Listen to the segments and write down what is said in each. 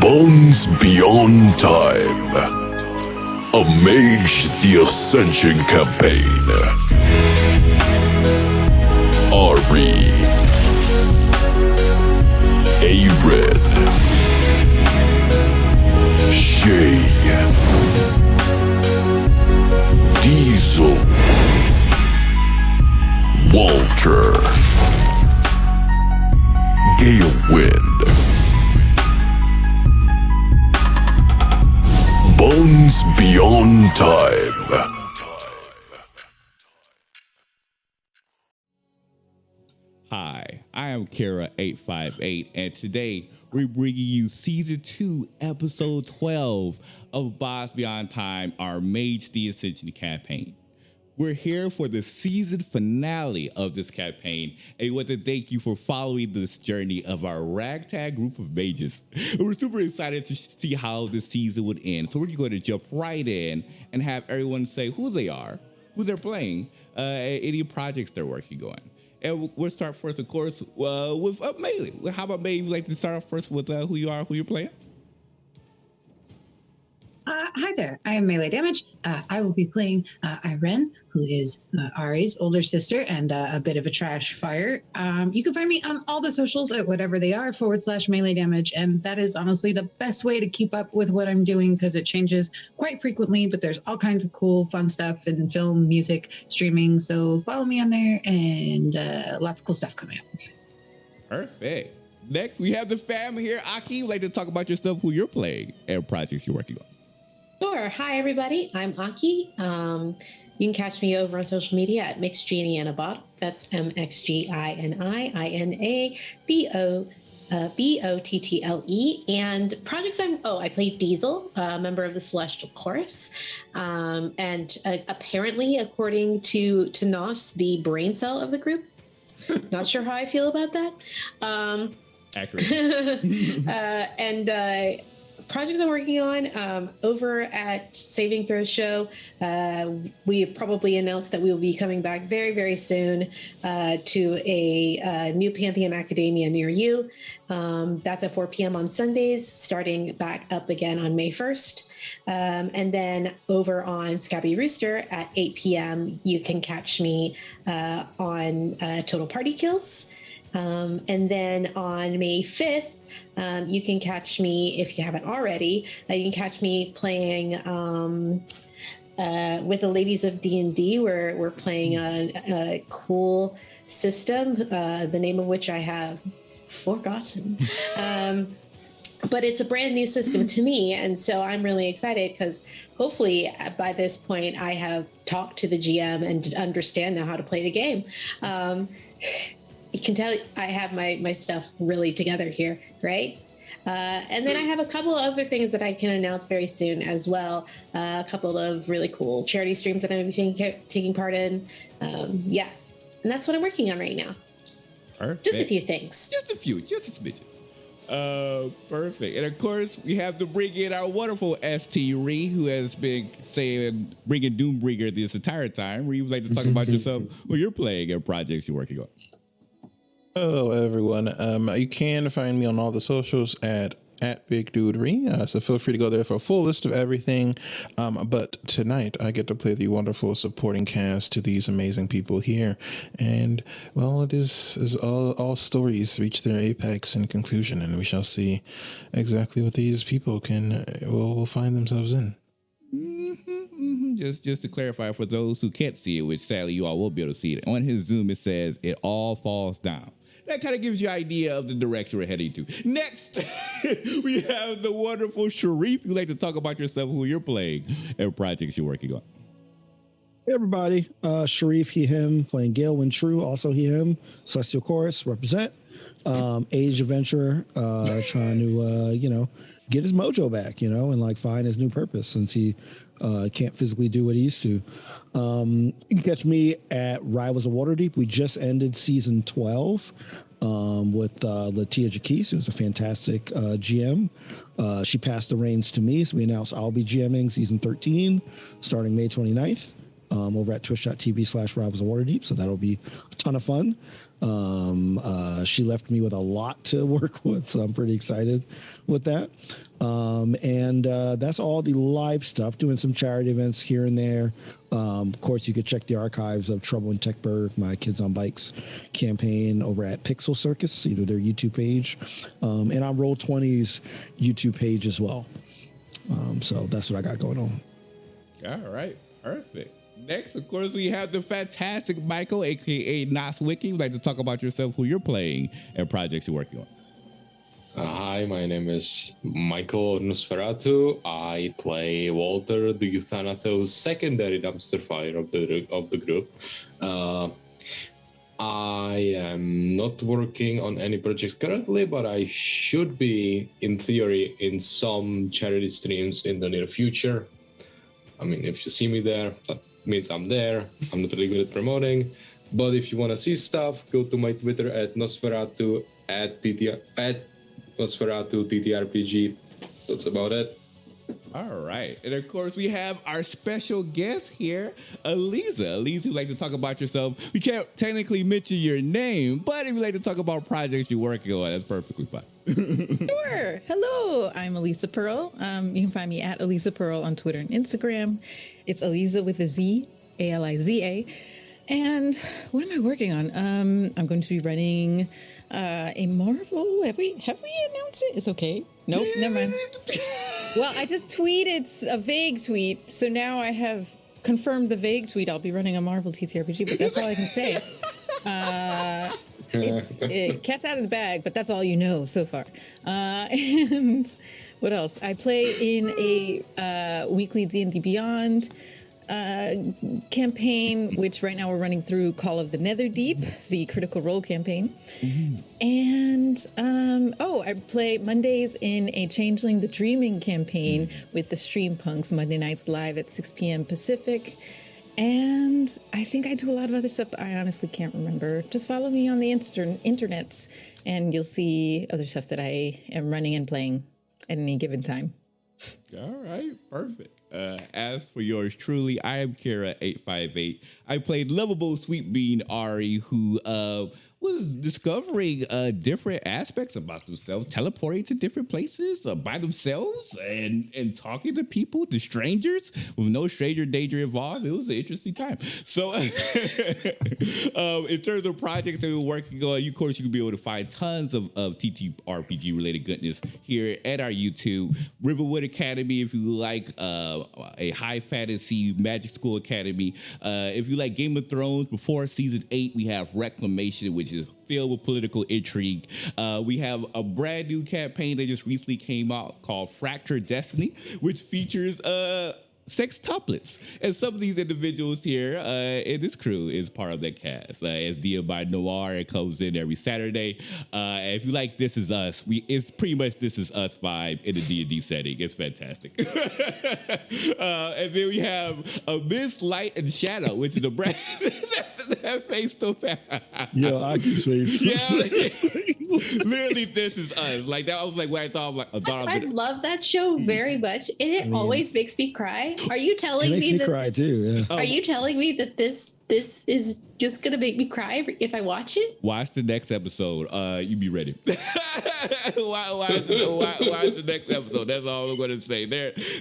Bones Beyond Time. A Mage the Ascension campaign. Ari. A-Red. Shay. Diesel. Walter. Galewind. Bones Beyond Time. Hi, I am Kara858, and today we're bringing you Season 2, Episode 12 of Boss Beyond Time, our Mage the Ascension campaign. We're here for the season finale of this campaign, and we want to thank you for following this journey of our ragtag group of mages. We're super excited to see how this season would end, so we're going to jump right in and have everyone say who they are, who they're playing, any projects they're working on. And we'll start first, of course, with Melee. How about Melee? Would you like to start off first with who you are, who you're playing? Hi there, I am Melee Damage. I will be playing Irene, who is Ari's older sister and a bit of a trash fire. You can find me on all the socials at whatever they are /Melee Damage, and that is honestly the best way to keep up with what I'm doing because it changes quite frequently, but there's all kinds of cool, fun stuff in film, music, streaming, so follow me on there, and lots of cool stuff coming up. Perfect. Next, we have the family here. Aki, would like to talk about yourself, who you're playing, and projects you're working on. Sure. Hi, everybody. I'm Aki. You can catch me over on social media at MixGiannaBot. That's MixGiannaBottle. And projects I play Diesel, a member of the Celestial Chorus. And apparently, according to Nos, the brain cell of the group. Not sure how I feel about that. Accurate. Projects I'm working on over at Saving Throw Show. We have probably announced that we will be coming back very, very soon to a new Pantheon Academia near you. That's at 4 p.m. on Sundays, starting back up again on May 1st. And then over on Scabby Rooster at 8 p.m., you can catch me on Total Party Kills. And then on May 5th, you can catch me, if you haven't already, you can catch me playing with the ladies of D&D. We're playing a cool system, the name of which I have forgotten. But it's a brand new system to me, and so I'm really excited because hopefully by this point I have talked to the GM and understand now how to play the game. You can tell I have my stuff really together here, right? And then I have a couple of other things that I can announce very soon as well. A couple of really cool charity streams that I'm going to be taking part in. And that's what I'm working on right now. Perfect. Just a few things. Just a smidgen. Perfect. And of course, we have to bring in our wonderful ST Ree, who has been bringing Doombringer this entire time. Ree, would like to talk about yourself, who you're playing, and projects you're working on. Hello, everyone. You can find me on all the socials at Big Dude Ree, so feel free to go there for a full list of everything. But tonight, I get to play the wonderful supporting cast to these amazing people here. And, well, it is all stories reach their apex and conclusion, and we shall see exactly what these people will find themselves in. Just to clarify for those who can't see it, which sadly you all will be able to see it, on his Zoom it says it all falls down. That kind of gives you an idea of the direction we're heading to. Next, we have the wonderful Sharif. You'd like to talk about yourself, who you're playing, and projects you're working on. Hey everybody, Sharif, he, him, playing Galewind True, also he, him, Celestial Chorus, represent, age adventurer, trying to, get his mojo back, and find his new purpose since he can't physically do what he used to. You can catch me at Rivals of Waterdeep. We just ended season 12 with Latia Jaquise, who's a fantastic GM. She passed the reins to me, so we announced I'll be GMing season 13 starting May 29th. over at twitch.tv/Rivals of Waterdeep. So that'll be a ton of fun. She left me with a lot to work with, so I'm pretty excited with that. And that's all the live stuff, doing some charity events here and there. Of course, you could check the archives of Trouble in Techburg, my Kids on Bikes campaign over at Pixel Circus, either their YouTube page, and on Roll20's YouTube page as well. So that's what I got going on. All right, perfect. Next, of course, we have the fantastic Michael, aka Noswiki. Would like to talk about yourself, who you're playing, and projects you're working on. Hi, my name is Michael Nosferatu. I play Walter, the Euthanatos secondary dumpster fire of the group. I am not working on any projects currently, but I should be, in theory, in some charity streams in the near future. I mean, if you see me there, that means I'm there. I'm not really good at promoting. But if you want to see stuff, go to my Twitter at Nosferatu, at Nosferatu TTRPG. That's about it. All right. And of course, we have our special guest here, Aliza. Aliza, you'd like to talk about yourself. We can't technically mention your name, but if you'd like to talk about projects you're working on, that's perfectly fine. Sure. Hello, I'm Elisa Pearl. You can find me at Elisa Pearl on Twitter and Instagram. It's Aliza with a Z, Aliza. And what am I working on? I'm going to be running a Marvel. Have we announced it? It's okay. Nope, never mind. Well, I just tweeted a vague tweet, so now I have confirmed the vague tweet. I'll be running a Marvel TTRPG, but that's all I can say. Cat's out of the bag, but that's all you know so far. And what else? I play in a weekly D&D Beyond campaign, which right now we're running through Call of the Netherdeep, the Critical Role campaign. Mm-hmm. And I play Mondays in a Changeling the Dreaming campaign with the Streampunks, Monday nights live at 6 p.m. Pacific. And I think I do a lot of other stuff, but I honestly can't remember. Just follow me on the internets, and you'll see other stuff that I am running and playing at any given time. All right, perfect. As for yours truly, I am Kara858. I played lovable Sweet Bean Ari, who was discovering different aspects about themselves, teleporting to different places by themselves and talking to people, to strangers, with no stranger danger involved. It was an interesting time. So in terms of projects that we're working on, of course, you can be able to find tons of TTRPG related goodness here at our YouTube. Riverwood Academy, if you like a high fantasy magic school academy. If you like Game of Thrones, before season 8, we have Reclamation, which is filled with political intrigue. We have a brand new campaign that just recently came out called Fractured Destiny, which features sextuplets. And some of these individuals here in this crew is part of that cast. As Dia by Noir, it comes in every Saturday. If you like This Is Us, it's pretty much This Is Us vibe in the D&D setting. It's fantastic. And then we have a Miss Light and Shadow, which is a brand that face to face. Yeah, I can face. Yeah, literally, This Is Us. Like that, I was like, what I thought. I love that show very much, and it always makes me cry. Are you telling me that? Cry too. Yeah. Are you telling me that this is just gonna make me cry if I watch it? Watch the next episode. You be ready. watch the next episode. That's all I'm gonna say.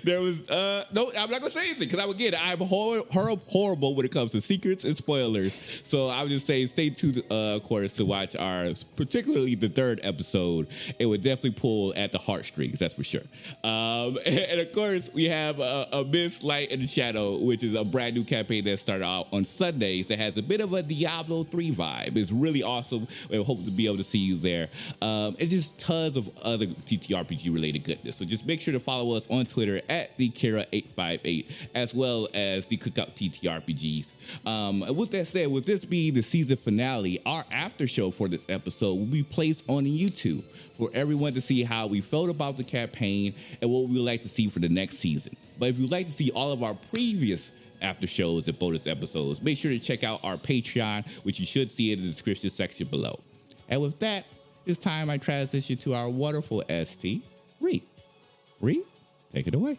There was no. I'm not gonna say anything because I'm horrible when it comes to secrets and spoilers. So I would just say stay tuned, of course, to watch particularly the third episode. It would definitely pull at the heartstrings. That's for sure. And of course, we have a Miss Light and Shadow, which is a brand new campaign that started out on Sundays. That has a bit of a Diablo 3 vibe. It's really awesome. We hope to be able to see you there. It's just tons of other TTRPG related goodness. So just make sure to follow us on Twitter at the Kara858, as well as the Cookout TTRPGs. And with that said, with this being the season finale, our after show for this episode will be placed on YouTube for everyone to see how we felt about the campaign and what we would like to see for the next season. But if you'd like to see all of our previous after shows and bonus episodes, make sure to check out our Patreon, which you should see in the description section below. And with that, it's time I transition to our wonderful ST, Ree. Ree, take it away.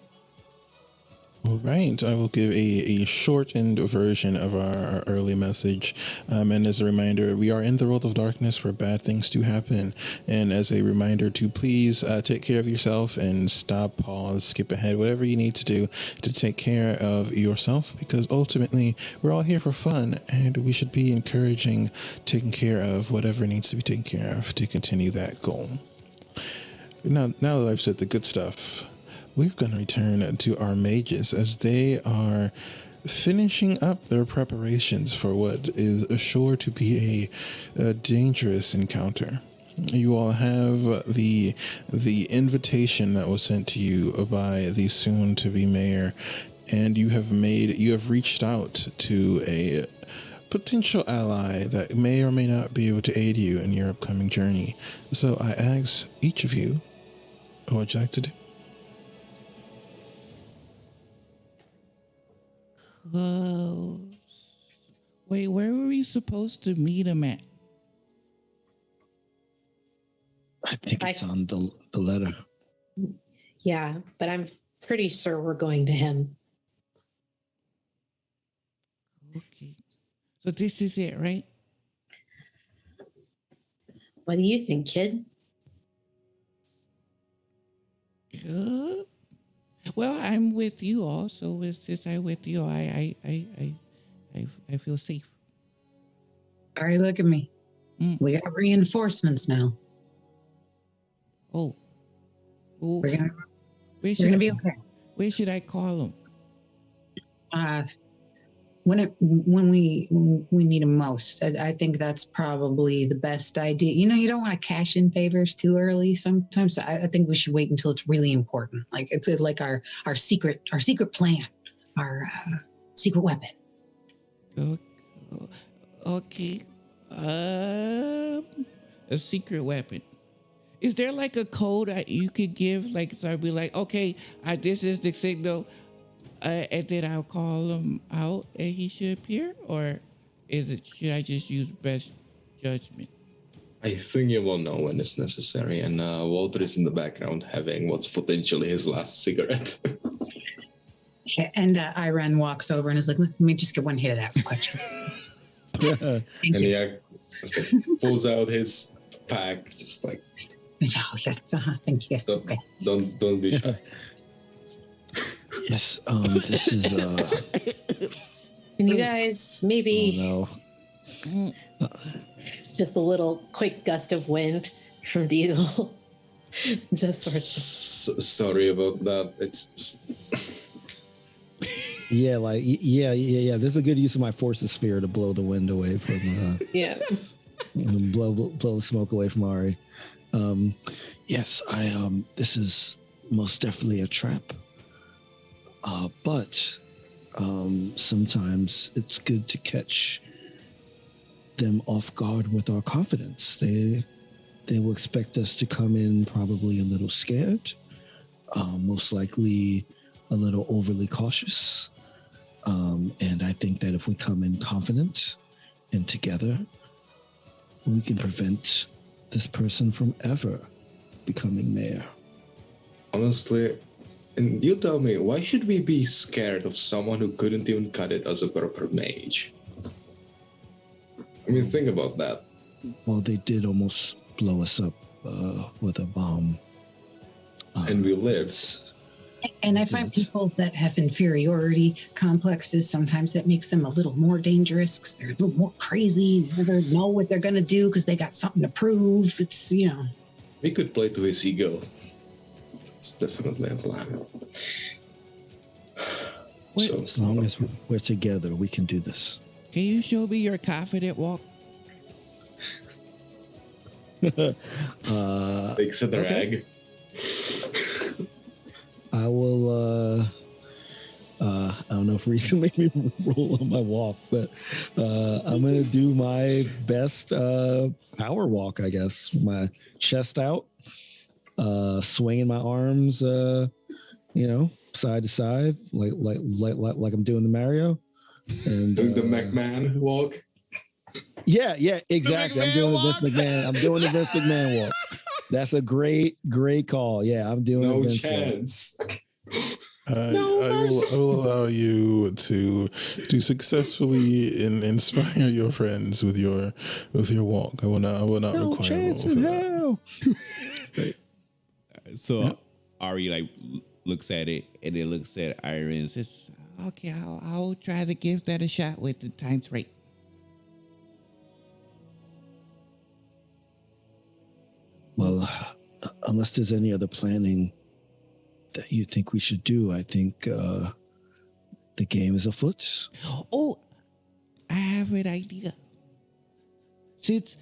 All right, I will give a shortened version of our early message. And as a reminder, we are in the world of darkness where bad things do happen. And as a reminder to please take care of yourself and stop, pause, skip ahead, whatever you need to do to take care of yourself, because ultimately we're all here for fun and we should be encouraging taking care of whatever needs to be taken care of to continue that goal. Now that I've said the good stuff, we're going to return to our mages as they are finishing up their preparations for what is sure to be a dangerous encounter. You all have the invitation that was sent to you by the soon-to-be mayor, and you have reached out to a potential ally that may or may not be able to aid you in your upcoming journey. So I ask each of you, what would you like to do? Wait, where were we supposed to meet him at? I think it's on the letter. Yeah, but I'm pretty sure we're going to him. Okay. So this is it, right? What do you think, kid? Well, I'm with you all, so since I'm with you, I feel safe. All right, look at me. We got reinforcements now. Oh. We're gonna Where be okay. Where should I call him? When we need them most, I think that's probably the best idea. You don't want to cash in favors too early. Sometimes I think we should wait until it's really important. Like it's like our secret plan, our secret weapon. Okay. A secret weapon. Is there like a code that you could give? Like, so I'd be like, okay, this is the signal. And then I'll call him out and he should appear? Or should I just use best judgment? I think you will know when it's necessary, and Walter is in the background having what's potentially his last cigarette. And Iran walks over and is like, let me just get one hit of that real quick. Thank you. He pulls out his pack, just like, Oh, yes, thank you. Yes, okay. don't be shy. Yes, this is Can you guys maybe oh no. just a little quick gust of wind from Diesel? Just sort of. Sorry about that. It's Yeah, This is a good use of my forces sphere to blow the wind away from Yeah. blow the smoke away from Ari. Yes, this is most definitely a trap. But sometimes it's good to catch them off guard with our confidence. They will expect us to come in probably a little scared, most likely a little overly cautious. And I think that if we come in confident and together, we can prevent this person from ever becoming mayor. honestly, and you tell me, why should we be scared of someone who couldn't even cut it as a proper mage? I mean, think about that. Well, they did almost blow us up with a bomb. And we lived. And I find people that have inferiority complexes, sometimes that makes them a little more dangerous because they're a little more crazy. They never know what they're going to do because they got something to prove. It's, We could play to his ego. It's definitely a plan. Wait, So, As long as we're together, we can do this. can you show me your confident walk? takes a drag. I will. I don't know if Reese will make me roll on my walk, but I'm gonna do my best power walk. I guess my chest out, swinging my arms, side to side, like I'm doing the Mario, and Doing the McMahon walk. Yeah, exactly. I'm doing the Vince McMahon. I'm doing the Vince McMahon walk. That's a great call. Yeah, I'm doing No the Vince walk. chance. I will allow you to successfully inspire your friends with your walk. I will not require a roll for that. So Ari like looks at it and then looks at Iron and says, "Okay, I'll try to give that a shot with the times right." Well, unless there's any other planning that you think we should do, I think the game is afoot. Oh, I have an idea. Since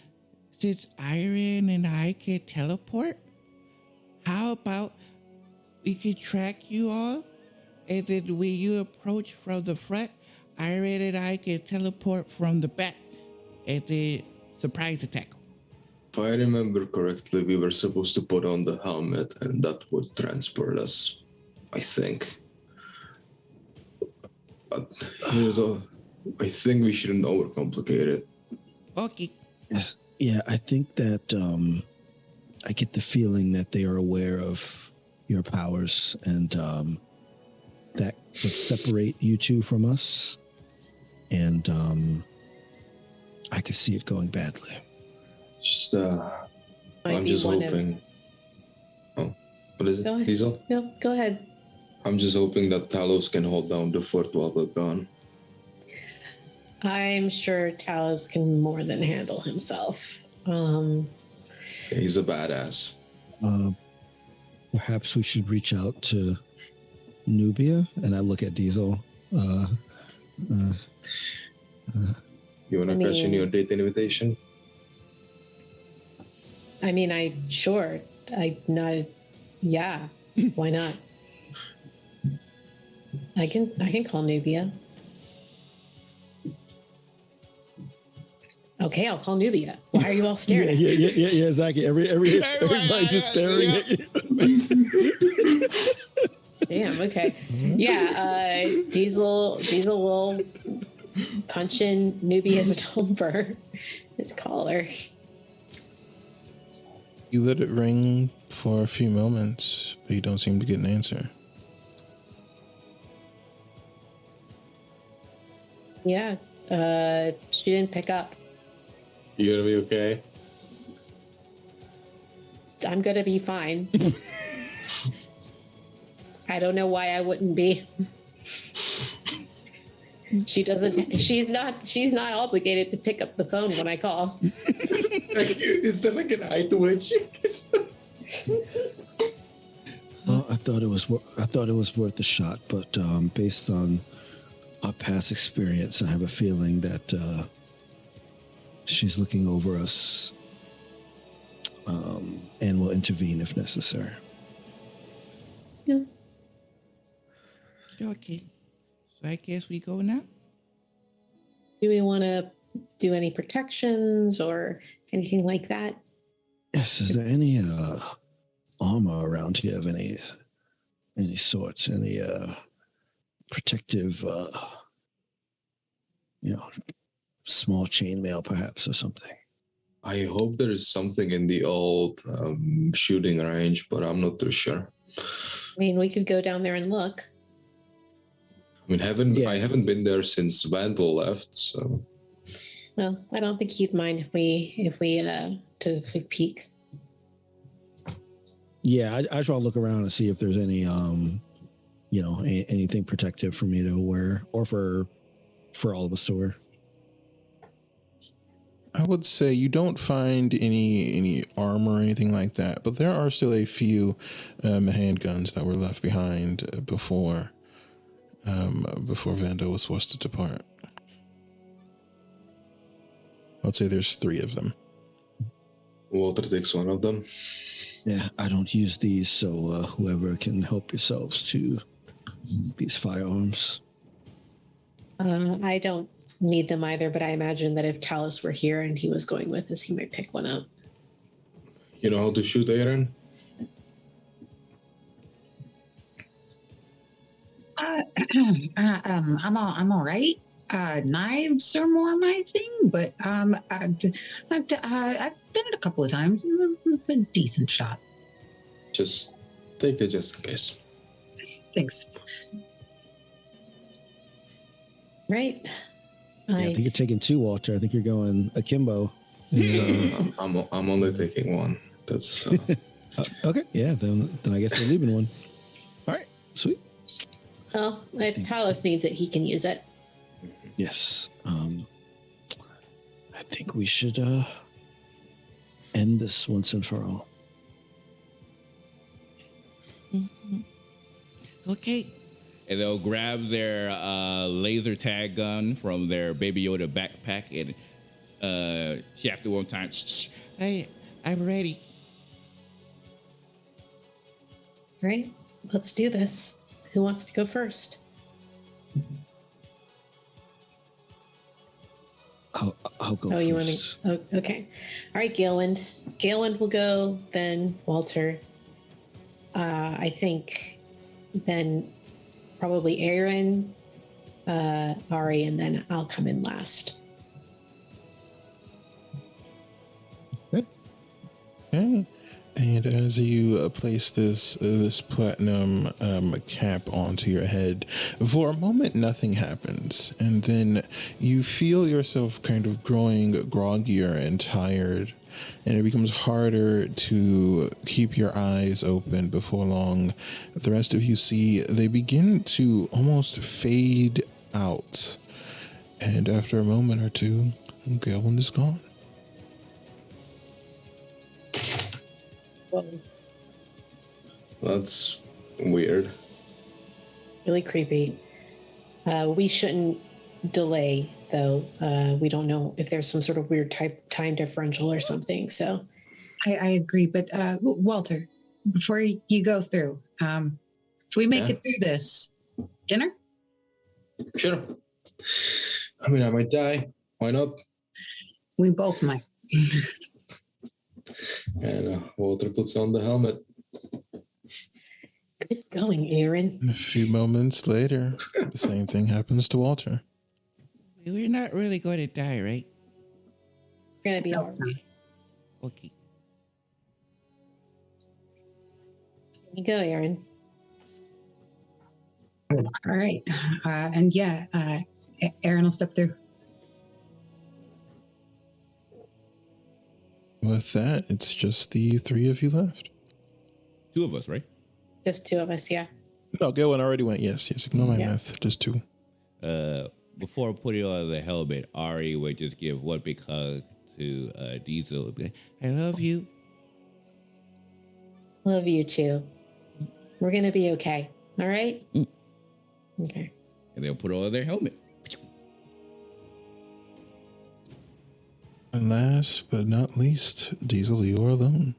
Iron and I can teleport, how about we can track you all, and then when you approach from the front, Iron and I can teleport from the back, and then surprise attack 'em. If I remember correctly, we were supposed to put on the helmet and that would transport us, I think. But I think we shouldn't overcomplicate it. Okay. Yes. Yeah, I think that I get the feeling that they are aware of your powers and that would separate you two from us. And I could see it going badly. Just, Might I'm be just one of- hoping. Oh, what is it? Go ahead. Diesel? No, go ahead. I'm just hoping that Talos can hold down the fort while we're gone. I'm sure Talos can more than handle himself. He's a badass. Perhaps we should reach out to Nubia. And I look at Diesel. You want to question your date invitation? I mean, I nodded. Yeah, why not? I can call Nubia. Okay, I'll call Nubia. Why are you all staring at me? Yeah, exactly. Everybody's just staring at you. Damn, okay. Yeah, Diesel will punch in Nubia's number and call her. You let it ring for a few moments, but you don't seem to get an answer. Yeah, she didn't pick up. You gonna be okay? I'm gonna be fine. I don't know why I wouldn't be. She's not obligated to pick up the phone when I call. Is that like an eye twitch? Well, I thought it was worth a shot, but based on our past experience, I have a feeling that she's looking over us and will intervene if necessary. Yeah. Okay. So I guess we go now? Do we want to do any protections or anything like that? Yes, is there any armor around here of any sort? Any protective small chainmail perhaps or something? I hope there is something in the old shooting range, but I'm not too sure. I mean, we could go down there and look. I mean, I haven't been there since Vandal left, so. Well, I don't think he'd mind if we took a quick peek. Yeah, I just want to look around and see if there's any anything protective for me to wear or for all of us to wear. I would say you don't find any armor or anything like that, but there are still a few handguns that were left behind before Vando was forced to depart. I'd say there's 3 of them. Walter takes one of them. Yeah, I don't use these, so whoever can help yourselves to these firearms. I don't need them either, but I imagine that if Talos were here and he was going with us, he might pick one up. You know how to shoot, Aaron? I'm all right. Knives are more my thing, but I've done it a couple of times. I've been a decent shot. Just take it just in case. Thanks. Right. Yeah, I think you're taking 2, Walter. I think you're going akimbo. I'm only taking one. That's Okay, yeah, then I guess we're leaving one. All right, sweet. Well, if Talos needs it, he can use it. Yes. I think we should end this once and for all. Okay. And they'll grab their laser tag gun from their Baby Yoda backpack and shaft it one time. Hey, I'm ready. All right, let's do this. Who wants to go first? I'll go Oh, first. you want to? Oh, okay. All right, Galewind. Galewind will go, then Walter. I think then probably Aaron, Ari, and then I'll come in last. Okay. And as you place this platinum cap onto your head, for a moment nothing happens, and then you feel yourself kind of growing groggier and tired, and it becomes harder to keep your eyes open. Before long, the rest of you see they begin to almost fade out, and after a moment or two, Galen is gone. Whoa, that's weird. really creepy. We shouldn't delay, though. We don't know if there's some sort of weird time differential or something. So, I agree, but Walter, before you go through, if we make it through this, dinner? Sure. I mean, I might die. Why not? We both might. And Walter puts on the helmet. good going, Aaron. A few moments later, the same thing happens to Walter. We're not really going to die, right? We're gonna be all No. right. Okay. Here you go, Aaron. All right. And yeah, Aaron will step through. With that, it's just the 3 of you left. 2 of us, right? Just 2 of us, yeah. No, Galen already went. Yes, ignore my Yeah. math. Just 2. Before putting on the helmet, Ari would just give one big hug to Diesel and be like, I love you. Love you too. We're gonna be okay. All right. Okay. And they'll put on their helmet. And last but not least, Diesel, you are alone.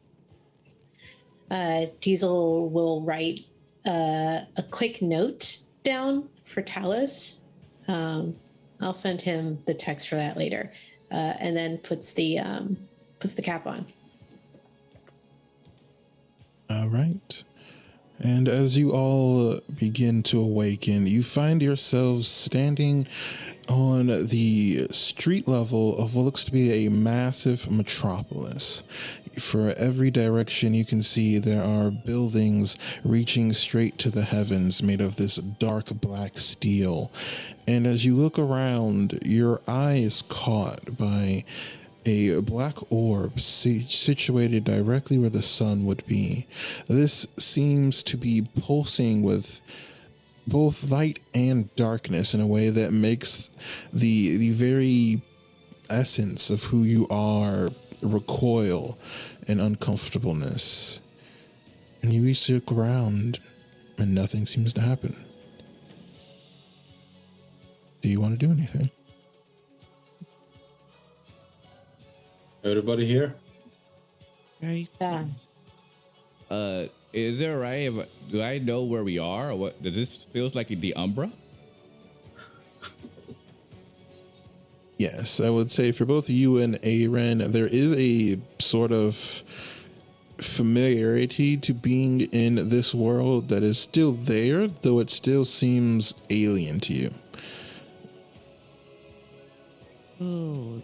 Diesel will write a quick note down for Talos. I'll send him the text for that later, and then puts the cap on. All right. And as you all begin to awaken, you find yourselves standing on the street level of what looks to be a massive metropolis. For every direction you can see, there are buildings reaching straight to the heavens made of this dark black steel. And as you look around, your eye is caught by a black orb situated directly where the sun would be. This seems to be pulsing with both light and darkness in a way that makes the very essence of who you are recoil and uncomfortableness. And you each look around and nothing seems to happen. Do you want to do anything? Everybody here? Okay. Yeah. Is it right if do I know where we are, or what? Does this feels like the Umbra? Yes, I would say for both you and Aaron, there is a sort of familiarity to being in this world that is still there, though it still seems alien to you. Oh,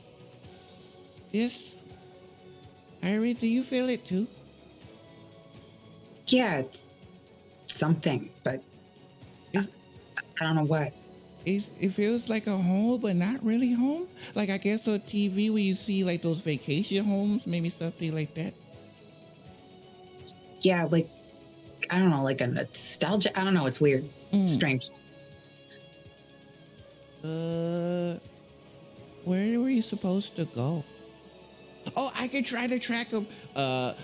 this. Irene, do you feel it too? Yeah, it's something, but It's, I don't know what. it feels like a home, but not really home. Like I guess on TV where you see like those vacation homes, maybe something like that. Yeah, like I don't know, like a nostalgia. I don't know. It's weird, strange. Where were you supposed to go? Oh, I can try to track him. Ira,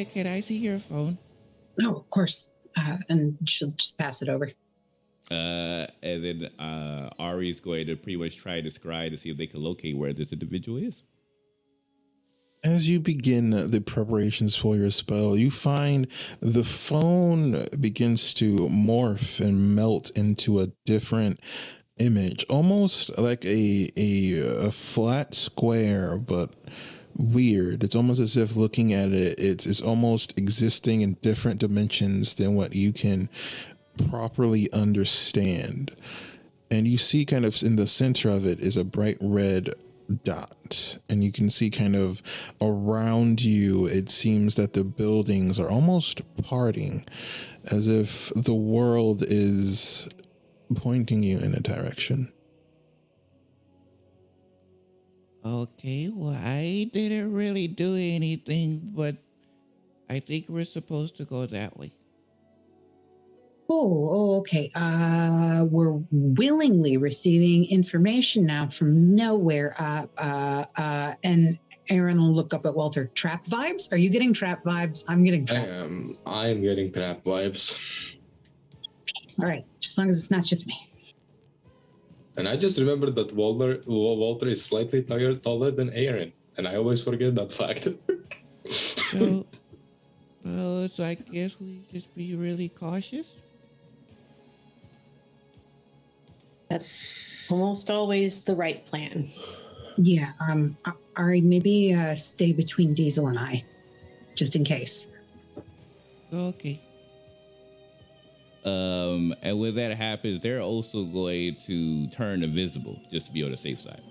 can I see your phone? No, of course. And she'll just pass it over. And then Ari is going to pretty much try to scry to see if they can locate where this individual is. As you begin the preparations for your spell, you find the phone begins to morph and melt into a different image, almost like a flat square, but weird. It's almost as if looking at it, it's almost existing in different dimensions than what you can properly understand. And you see kind of in the center of it is a bright red dot, and you can see kind of around you, it seems that the buildings are almost parting, as if the world is pointing you in a direction. Okay, well, I didn't really do anything, but I think we're supposed to go that way. Okay. We're willingly receiving information now from nowhere. And Aaron will look up at Walter. Trap vibes? Are you getting trap vibes? I'm getting trap vibes. I am getting trap vibes. All right, as long as it's not just me. And I just remembered that Walter is slightly taller than Aaron, and I always forget that fact. So I guess we just be really cautious. That's almost always the right plan. Yeah. Ari, maybe stay between Diesel and I, just in case. Okay. And when that happens, they're also going to turn invisible just to be on the safe side.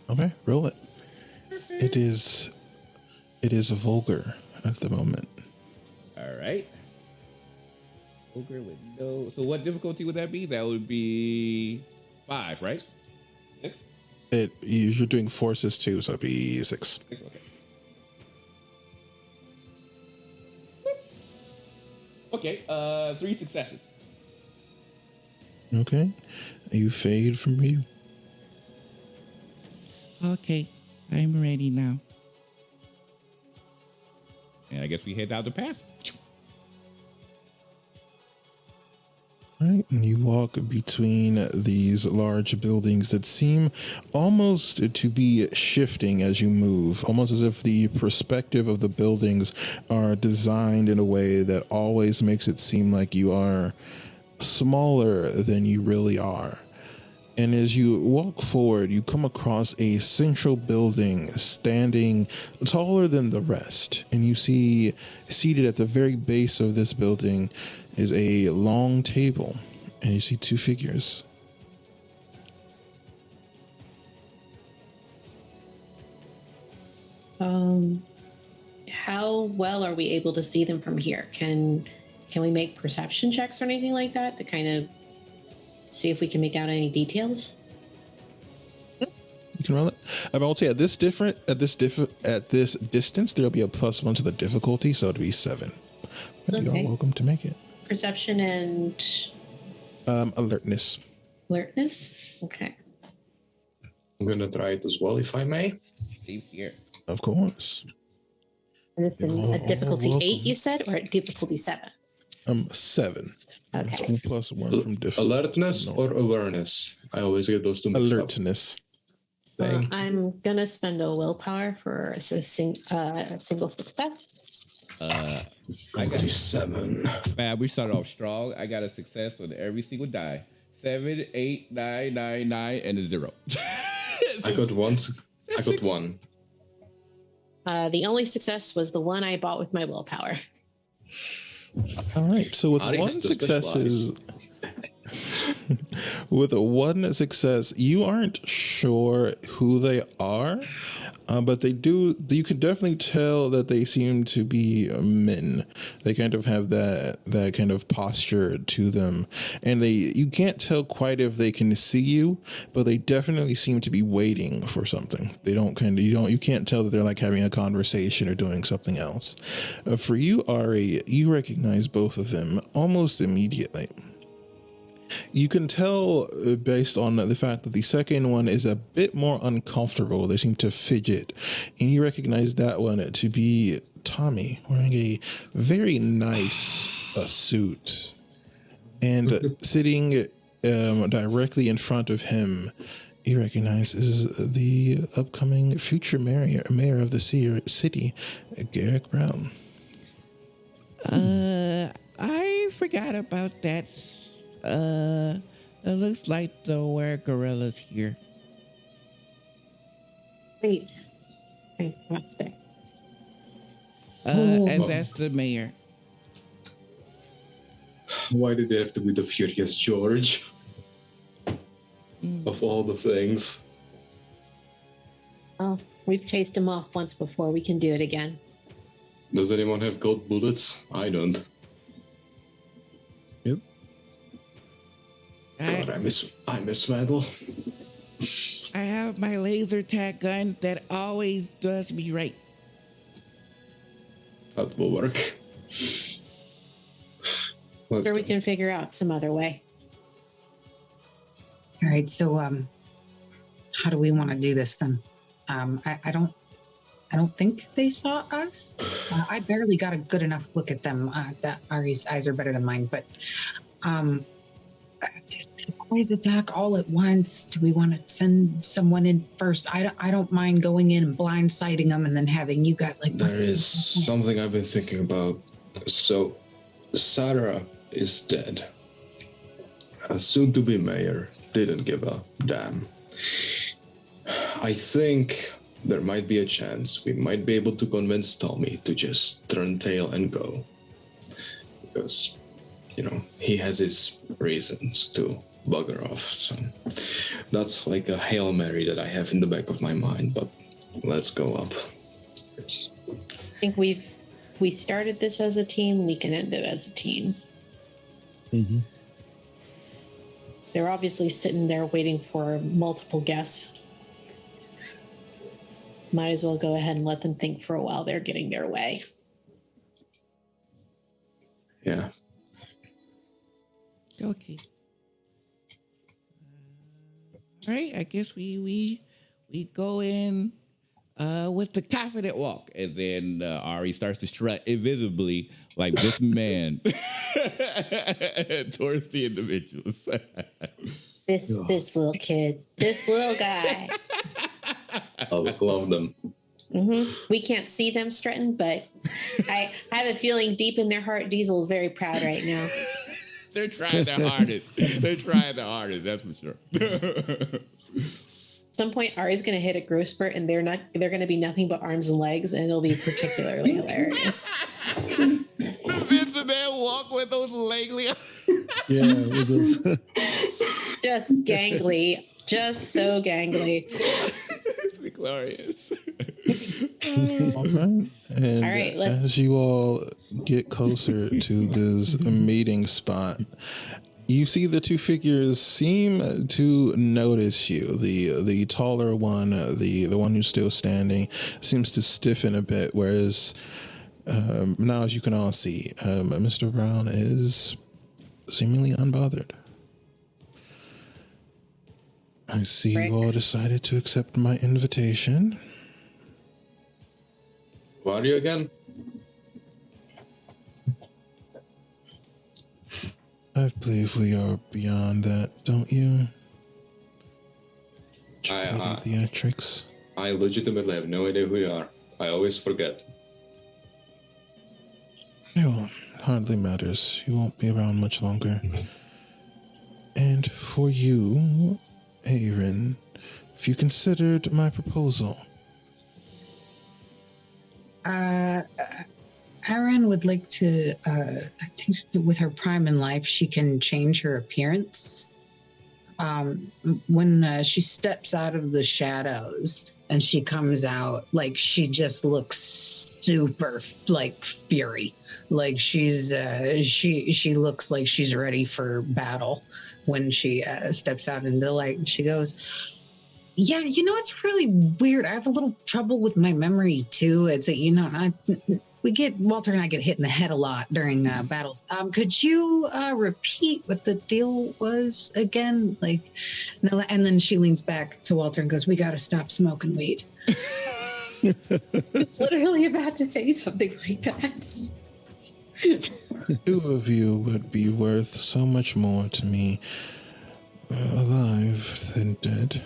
Okay, roll it. It is a vulgar at the moment. All right. Ogre with no. So what difficulty would that be? That would be 5, right? 6? You're doing forces too, so it'd be 6. 6, okay. Okay, 3 successes. Okay, you fade from view. Okay, I'm ready now. And I guess we head down the path. Right, and you walk between these large buildings that seem almost to be shifting as you move, almost as if the perspective of the buildings are designed in a way that always makes it seem like you are smaller than you really are. And as you walk forward, you come across a central building standing taller than the rest. And you see seated at the very base of this building is a long table. And you see 2 figures. How well are we able to see them from here? Can we make perception checks or anything like that to kind of see if we can make out any details? You can roll it. I will say at this distance, there'll be a +1 to the difficulty, so it'll be 7. But Okay. you're welcome to make it. Perception and Alertness. alertness? Okay. I'm gonna try it as well, if I may. Same here. Of course. And it's You're a difficulty welcome. 8, you said, or a difficulty 7? 7. Okay. So +1 from difficulty. Alertness No. or awareness? I always get those two mixed up. Alertness. Thank you. I'm gonna spend a willpower for a single success. I got 27. Fab, we started off strong. I got a success on every single die. 7, 8, 9, 9, 9, and a 0. I got one. I got one. The only success was the one I bought with my willpower. All right. So with Ari one has to success specialize. with one success, you aren't sure who they are. But you can definitely tell that they seem to be men. They kind of have that kind of posture to them. And you can't tell quite if they can see you, but they definitely seem to be waiting for something. You can't tell that they're like having a conversation or doing something else. For you, Ari, you recognize both of them almost immediately. You can tell based on the fact that the second one is a bit more uncomfortable. They seem to fidget. And you recognize that one to be Tommy, wearing a very nice suit. And sitting directly in front of him, you recognize is the upcoming future mayor of the city, Garrick Brown. I forgot about that. It looks like the were-gorillas here. Wait. What's that? And that's the mayor. Why did it have to be the Furious George? Of all the things. Oh, we've chased him off once before. We can do it again. Does anyone have gold bullets? I don't. Yep. God, I miss Vandal. I have my laser tag gun that always does me right. That will work. Sure, we can figure out some other way. All right, so how do we want to do this then? I don't think they saw us. I barely got a good enough look at them. Ari's eyes are better than mine, but did the boys attack all at once? Do we want to send someone in first? I don't mind going in and blindsiding them and then having you guys like. There is something I've been thinking about. So, Sarah is dead. A soon-to-be mayor didn't give a damn. I think there might be a chance we might be able to convince Tommy to just turn tail and go. Because, he has his reasons to bugger off. So that's like a Hail Mary that I have in the back of my mind, but let's go up. Yes. I think we started this as a team, we can end it as a team. Mm-hmm. They're obviously sitting there waiting for multiple guests. Might as well go ahead and let them think for a while they're getting their way. Yeah. Okay. All right, I guess we go in with the confident walk, and then Ari starts to strut invisibly like this man towards the individuals. This little kid, this little guy. I love them. Mm-hmm. We can't see them strutting, but I have a feeling deep in their heart, Diesel is very proud right now. They're trying their hardest. That's for sure. At some point, Ari's going to hit a growth spurt, and they're going to be nothing but arms and legs, and it'll be particularly hilarious. Vince the man walk with those legly. Yeah, with those. Just gangly. Just so gangly. It's glorious. All right. And All right, as you all get closer to this meeting spot, you see the two figures seem to notice you. The taller one, the one who's still standing, seems to stiffen a bit, whereas now, as you can all see, Mr. Brown is seemingly unbothered. I see you all decided to accept my invitation. Who are you again? I believe we are beyond that, don't you? Theatrics. I legitimately have no idea who you are. I always forget. It hardly matters. You won't be around much longer. And for you, Aaron, if you considered my proposal. Aaron would like to, I think with her prime in life, she can change her appearance. when she steps out of the shadows and she comes out, like she just looks super like fury, like she looks like she's ready for battle when she steps out into the light. And she goes, yeah, it's really weird. I have a little trouble with my memory too. It's Walter and I get hit in the head a lot during battles. Could you repeat what the deal was again? No, and then she leans back to Walter and goes, "We got to stop smoking weed." It's literally about to say something like that. Two of you would be worth so much more to me alive than dead.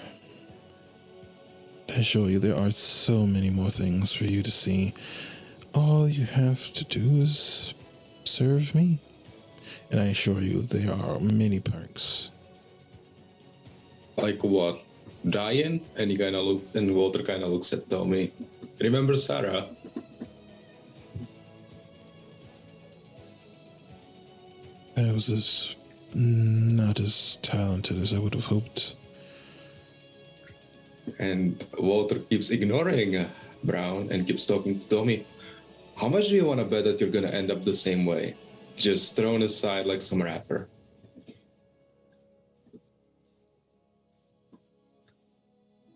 I assure you there are so many more things for you to see. All you have to do is serve me. And I assure you there are many perks. Like what? Ryan? And he kind of looked, and Walter kind of looks at Tommy. Remember Sarah? I was not as talented as I would have hoped. And Walter keeps ignoring Brown and keeps talking to Tommy. How much do you want to bet that you're going to end up the same way? Just thrown aside like some rapper.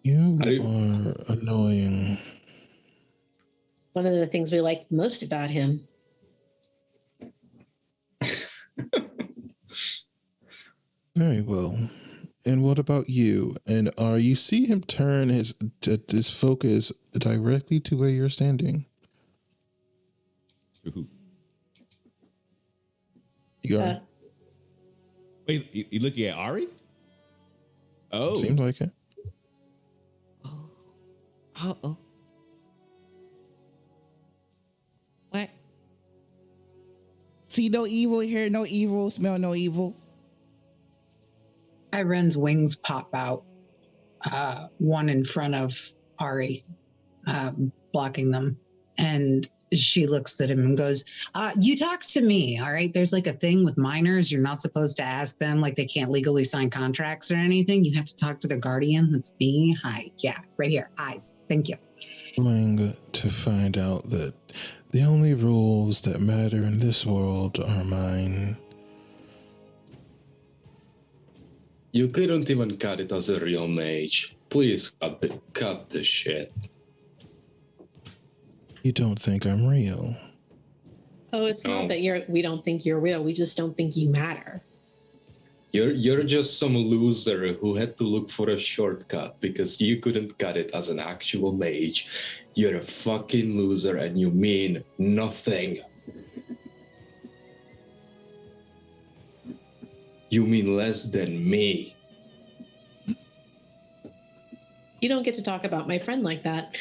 You are annoying. One of the things we liked most about him. Very well. And what about you? And you see him turn his focus directly to where you're standing. You are. Wait, you looking at Ari? Oh, Seems like it. Uh-oh. What? See no evil, hear no evil, smell no evil. Iren's wings pop out, one in front of Ari, blocking them. And she looks at him and goes, you talk to me, all right? There's like a thing with minors. You're not supposed to ask them, like they can't legally sign contracts or anything. You have to talk to their guardian. That's me. Hi. Yeah, right here. Eyes. Thank you. Going to find out that the only rules that matter in this world are mine. You couldn't even cut it as a real mage. Please cut the shit. You don't think I'm real? Oh, it's not that we don't think you're real. We just don't think you matter. You're just some loser who had to look for a shortcut because you couldn't cut it as an actual mage. You're a fucking loser and you mean nothing. You mean less than me. You don't get to talk about my friend like that.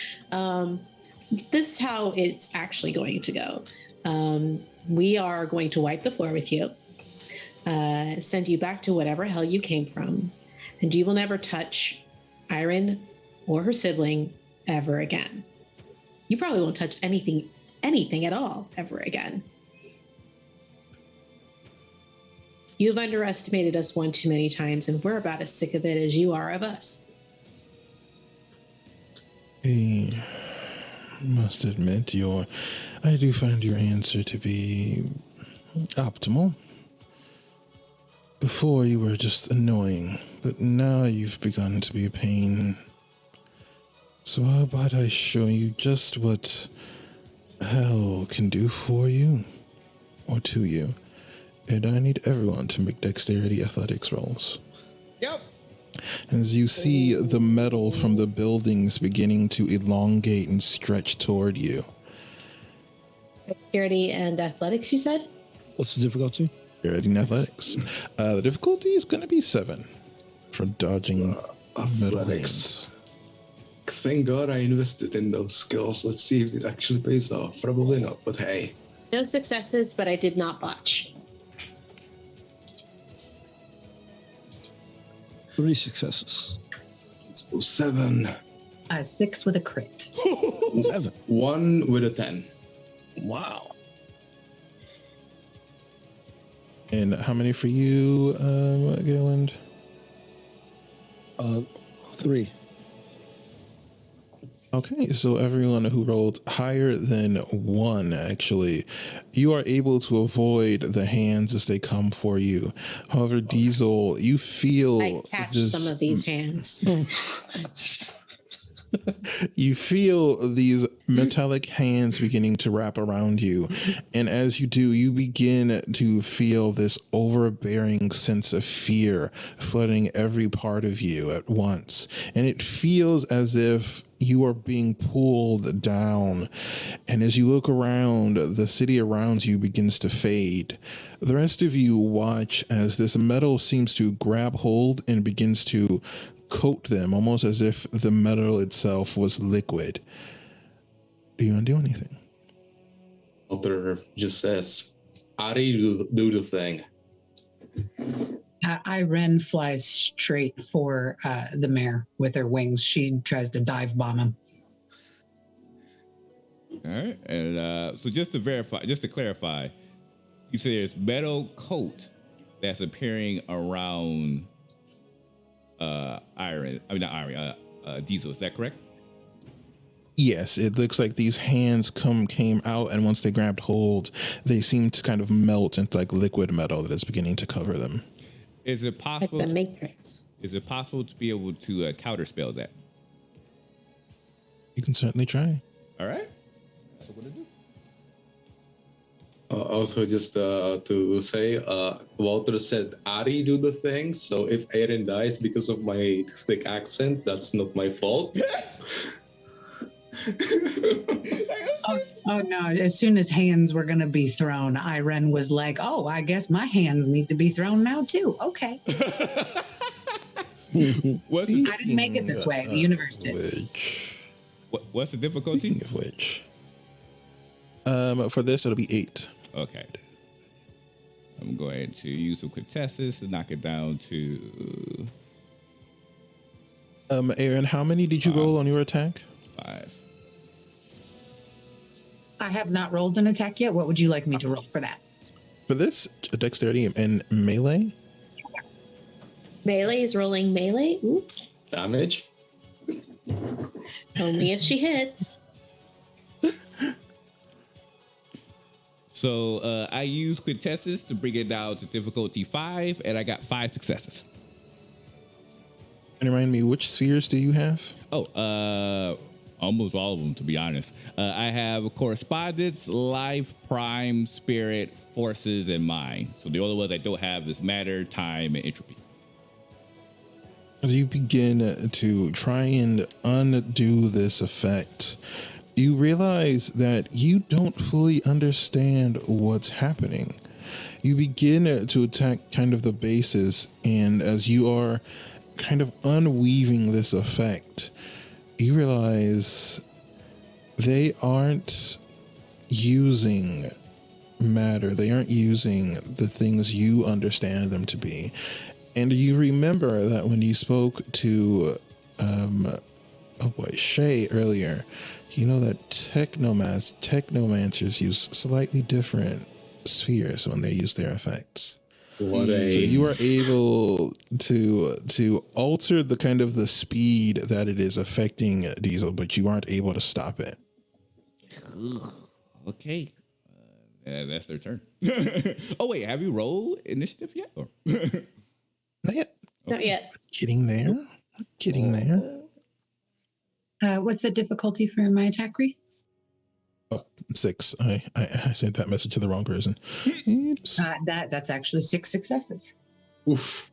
This is how it's actually going to go. We are going to wipe the floor with you, send you back to whatever hell you came from, and you will never touch Iren or her sibling ever again. You probably won't touch anything at all ever again. You've underestimated us one too many times, and we're about as sick of it as you are of us. I must admit, I do find your answer to be optimal. Before you were just annoying, but now you've begun to be a pain. So how about I show you just what hell can do for you, or to you. And I need everyone to make dexterity athletics rolls. Yep. As you see the metal from the buildings beginning to elongate and stretch toward you. Dexterity and athletics, you said? What's the difficulty? Dexterity and athletics. The difficulty is going to be 7 for dodging metal hands. Thank God I invested in those skills. Let's see if it actually pays off. Probably not, but hey. No successes, but I did not botch. 3 successes. Let's go 7. 6 with a crit. 7. 1 with a 10. Wow. And how many for you, Galen? 3. Okay, so everyone who rolled higher than 1, actually, you are able to avoid the hands as they come for you. However, Diesel, you feel I catch this, some of these hands. you feel these metallic hands beginning to wrap around you. And as you do, you begin to feel this overbearing sense of fear flooding every part of you at once. And it feels as if you are being pulled down. And as you look around, the city around you begins to fade. The rest of you watch as this metal seems to grab hold and begins to coat them, almost as if the metal itself was liquid. Do you want to do anything? Walter just says, Ari, do the thing. Irene flies straight for the mayor with her wings. She tries to dive bomb him. All right, and so just to clarify, you say there's metal coat that's appearing around Diesel. Is that correct? Yes, it looks like these hands came out, and once they grabbed hold, they seem to kind of melt into like liquid metal that is beginning to cover them. Is it possible? Like the Matrix. Is it possible to be able to counterspell that? You can certainly try. All right. That's what we're gonna do. Also, just to say, Walter said Ari do the thing. So if Aaron dies because of my thick accent, that's not my fault. Oh no, as soon as hands were going to be thrown, Irene was like, oh, I guess my hands need to be thrown now too. Okay. I didn't make it this way. The universe did. What's the difficulty? Speaking of which, for this, it'll be 8. Okay. I'm going to use some quintessence to knock it down to Aaron, how many did you roll on your attack? 5. I have not rolled an attack yet. What would you like me to roll for that? For this, dexterity and melee? Melee is rolling melee. Ooh. Damage. Only if she hits. So I used quintessence to bring it down to difficulty 5, and I got 5 successes. And remind me, which spheres do you have? Almost all of them, to be honest. I have correspondence, life, prime, spirit, forces, and mind. So the only ones I don't have is matter, time, and entropy. As you begin to try and undo this effect, you realize that you don't fully understand what's happening. You begin to attack kind of the bases, and as you are kind of unweaving this effect, you realize they aren't using matter. They aren't using the things you understand them to be. And you remember that when you spoke to Shay earlier, you know that technomancers use slightly different spheres when they use their effects. So you are able to alter the kind of the speed that it is affecting Diesel, but you aren't able to stop it. Okay. That's their turn. Oh, wait. Have you rolled initiative yet? Or? Not yet. Not yet. Getting there. Getting there. What's the difficulty for my attack, Ree? 6. I sent that message to the wrong person. Oops. That's actually 6 successes. Oof.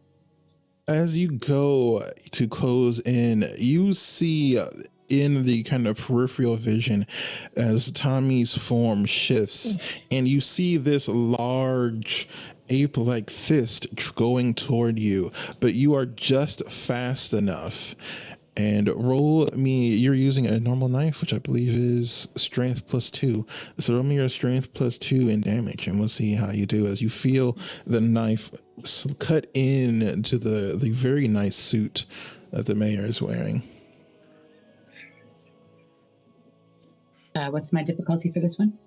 As you go to close in, you see in the kind of peripheral vision as Tommy's form shifts, and you see this large ape-like fist going toward you, but you are just fast enough. And roll me, you're using a normal knife, which I believe is strength +2. So roll me your strength +2 in damage, and we'll see how you do as you feel the knife cut into the very nice suit that the mayor is wearing. What's my difficulty for this one?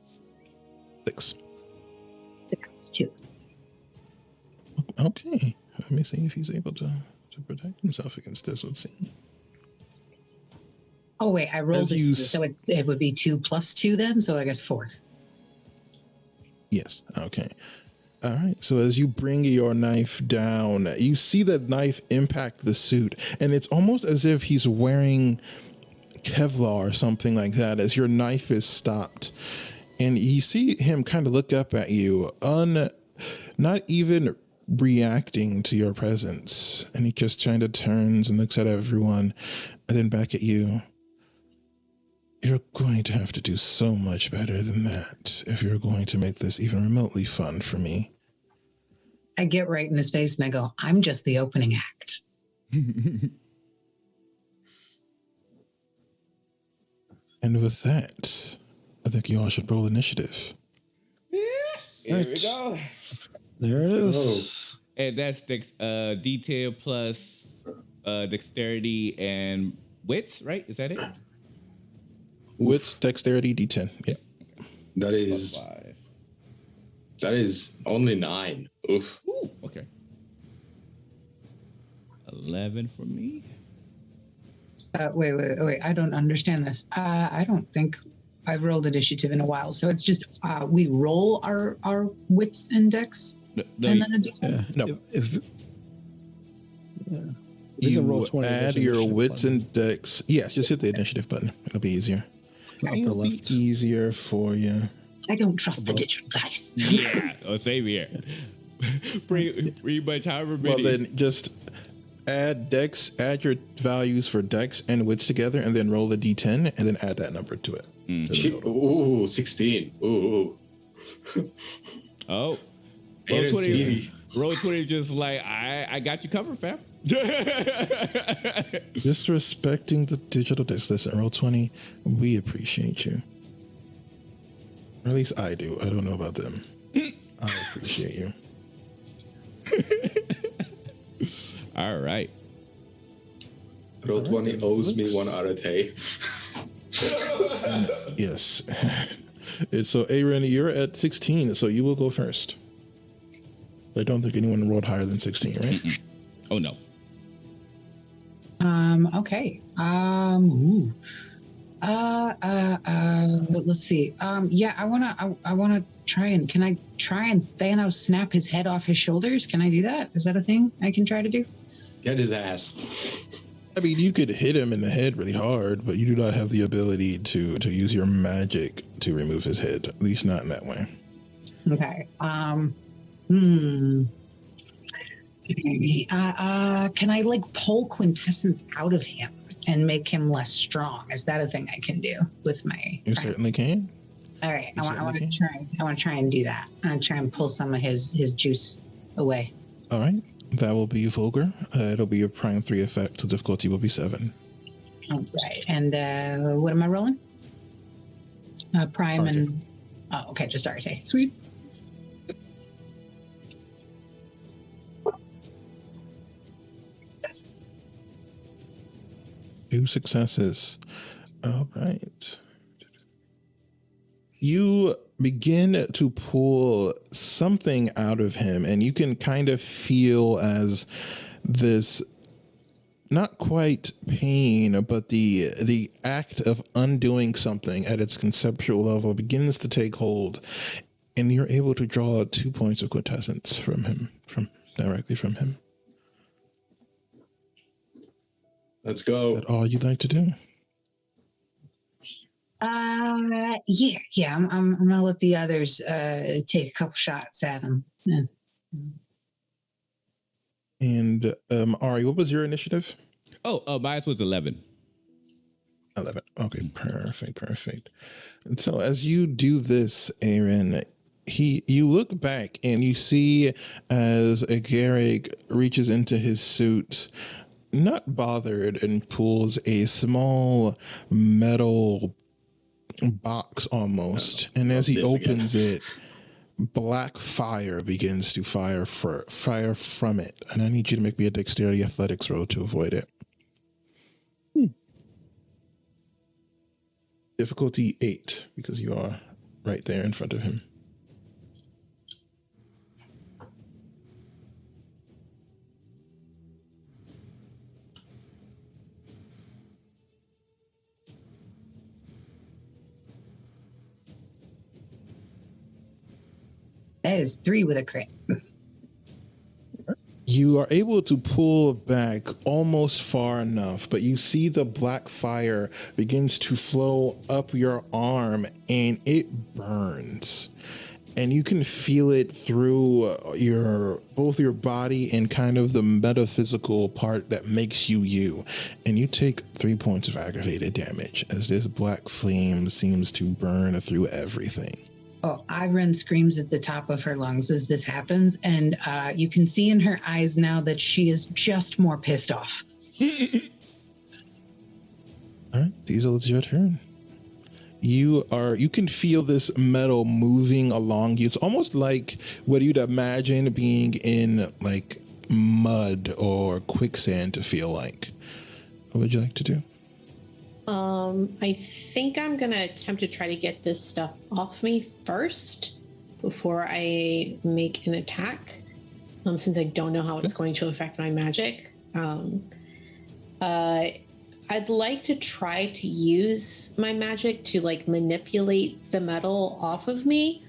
6. 6 + 2. Okay. Let me see if he's able to to protect himself against this, let's see. Oh wait, I rolled As it, you so it would be 2 plus 2 then. So I guess 4. Yes. Okay. All right. So as you bring your knife down, you see that knife impact the suit, and it's almost as if he's wearing Kevlar or something like that as your knife is stopped. And you see him kind of look up at you, not even reacting to your presence. And he just kind of turns and looks at everyone and then back at you. You're going to have to do so much better than that if you're going to make this even remotely fun for me. I get right in his face and I go, I'm just the opening act. And with that, I think you all should roll initiative. Here we go. There it is. And that's detail plus dexterity and wits, right? Is that it? Wits, dexterity, D10. Yep. That is only 9. Oof. Ooh, okay. 11 for me. Wait. I don't understand this. I don't think I've rolled initiative in a while. So it's just we roll our wits index No, and then a d10. No. You can roll You 20, add there's your initiative wits button. and dex. Yes, just hit the initiative button. It'll be easier. Upper It'll be left. easier for you. I don't trust the digital dice. Yeah. Oh, same here. pretty much however many. Well, then just add your values for dex and wits together, and then roll the d10, and then add that number to it. To the total. Ooh, 16. Ooh. Oh. Roll Aaron's 20. really- Roll 20 is just like, I got you covered, fam. Disrespecting the digital dice. Listen, roll 20. We appreciate you. Or at least I do. I don't know about them. I appreciate you. All right. Roll 20 owes me 1 arate. Yes. So, Aaron, you're at 16, so you will go first. I don't think anyone rolled higher than 16, right? Oh, no. Okay. Let's see. Yeah, I wanna try and can I try and Thanos snap his head off his shoulders? Can I do that? Is that a thing I can try to do? Get his ass. I mean, you could hit him in the head really hard, but you do not have the ability to use your magic to remove his head, at least not in that way. Okay. Can I like pull quintessence out of him and make him less strong? Is that a thing I can do with my? You certainly can. All right. You I want to try. I want to try and do that. I want to try and pull some of his juice away. All right. That will be Vulgar. It'll be a prime 3 effect, so difficulty will be 7. All right. And what am I rolling? Prime Arte. and okay, just Arte. Sweet. Yes. 2 successes. All right. You begin to pull something out of him, and you can kind of feel as this, not quite pain, but the act of undoing something at its conceptual level begins to take hold, and you're able to draw 2 points of quintessence directly from him. Let's go. Is that all you'd like to do? Yeah. I'm gonna let the others take a couple shots at him. Yeah. And Ari, what was your initiative? Oh, mine was 11. 11. Okay, perfect. And so as you do this, Aaron, you look back and you see as Garrick reaches into his suit, not bothered, and pulls a small metal box almost. And as he opens it, black fire begins to fire from it. And I need you to make me a dexterity athletics roll to avoid it. Difficulty 8, because you are right there in front of him. That is 3 with a crit. You are able to pull back almost far enough, but you see the black fire begins to flow up your arm and it burns. And you can feel it through both your body and kind of the metaphysical part that makes you you. And you take 3 points of aggravated damage as this black flame seems to burn through everything. Oh, Ivren screams at the top of her lungs as this happens, and you can see in her eyes now that she is just more pissed off. All right, Diesel, it's your turn. You can feel this metal moving along you. It's almost like what you'd imagine being in like mud or quicksand to feel like. What would you like to do? I think I'm gonna attempt to try to get this stuff off me first before I make an attack. Since I don't know how it's going to affect my magic. I'd like to try to use my magic to like manipulate the metal off of me,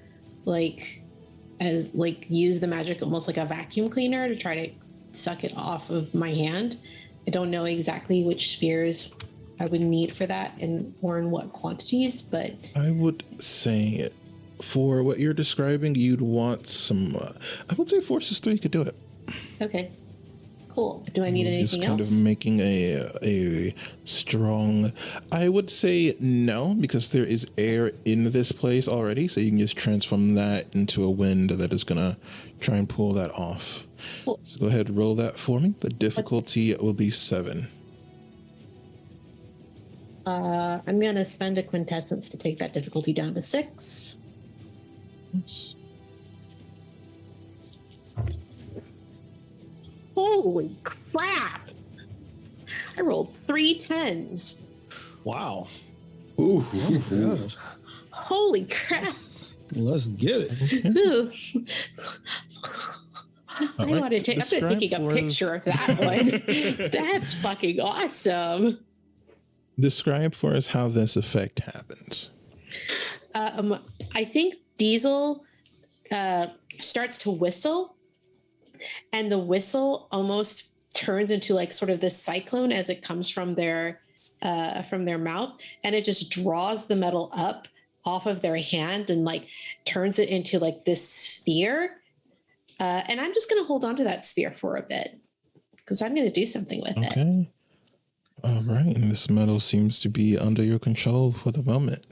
use the magic almost like a vacuum cleaner to try to suck it off of my hand. I don't know exactly which spheres I would need for that or in what quantities, but I would say for what you're describing, you'd want some, I would say Forces 3 could do it. okay. Cool. Do I need anything Just kind else? of making a strong, I would say no, because there is air in this place already, so you can just transform that into a wind that is going to try and pull that off. Cool. So go ahead and roll that for me. The difficulty will be 7. I'm going to spend a quintessence to take that difficulty down to 6. Oops. Holy crap! I rolled 3 10s. Wow. Ooh. God. Holy crap! Let's get it. Ooh. I All right. want to take. I'm Describe taking a for us- picture of that one. That's fucking awesome. Describe for us how this effect happens. I think Diesel starts to whistle, and the whistle almost turns into like sort of this cyclone as it comes from their mouth, and it just draws the metal up off of their hand and like turns it into like this sphere. And I'm just going to hold on to that sphere for a bit because I'm going to do something with it. Okay. All right. And this metal seems to be under your control for the moment.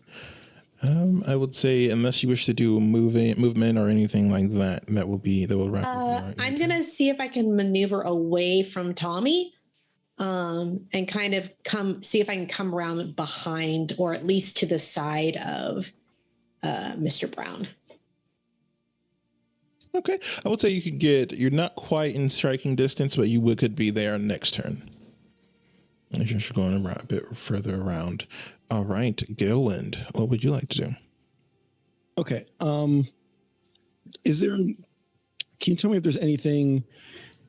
I would say, unless you wish to do movement or anything like that, that will wrap up. I'm going to see if I can maneuver away from Tommy and kind of see if I can come around behind or at least to the side of Mr. Brown. Okay. I would say you're not quite in striking distance, but you could be there next turn. You're just going a bit further around. All right, Galewind, what would you like to do? Okay. Can you tell me if there's anything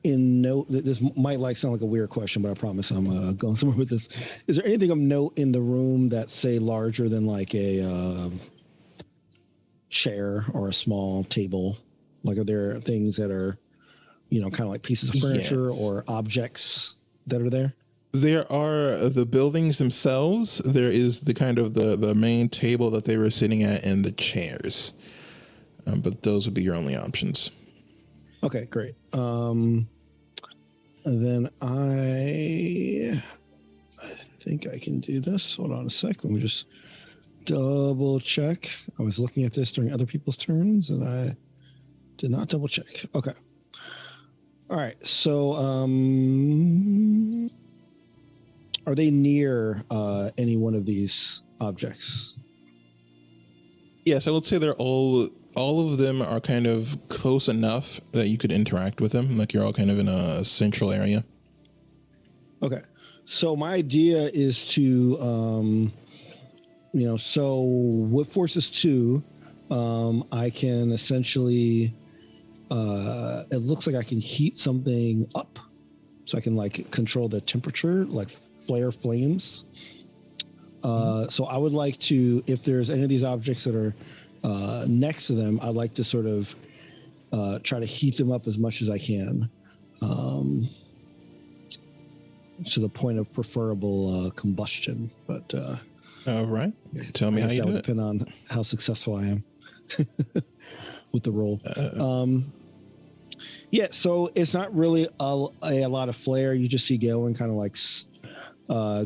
in note that this might sound like a weird question, but I promise I'm going somewhere with this. Is there anything of note in the room that's say larger than like a chair or a small table? Like, are there things that are, kind of like pieces of furniture or objects that are there? There are the buildings themselves. There is the kind of the main table that they were sitting at and the chairs. But those would be your only options. Okay, great. And then I think I can do this. Hold on a sec. Let me just double check. I was looking at this during other people's turns and I did not double check. Okay. All right. So, are they near any one of these objects? Yes, I would say they're all of them are kind of close enough that you could interact with them. Like you're all kind of in a central area. Okay. So my idea is to, so with Forces 2, I can essentially, it looks like I can heat something up. So I can like control the temperature, like flare flames. So I would like to, if there's any of these objects that are next to them, I'd like to sort of try to heat them up as much as I can, to the point of preferable combustion. But All right. Tell me how you that do would it. depend on how successful I am with the roll. Yeah, so it's not really a lot of flair. You just see Galen kind of like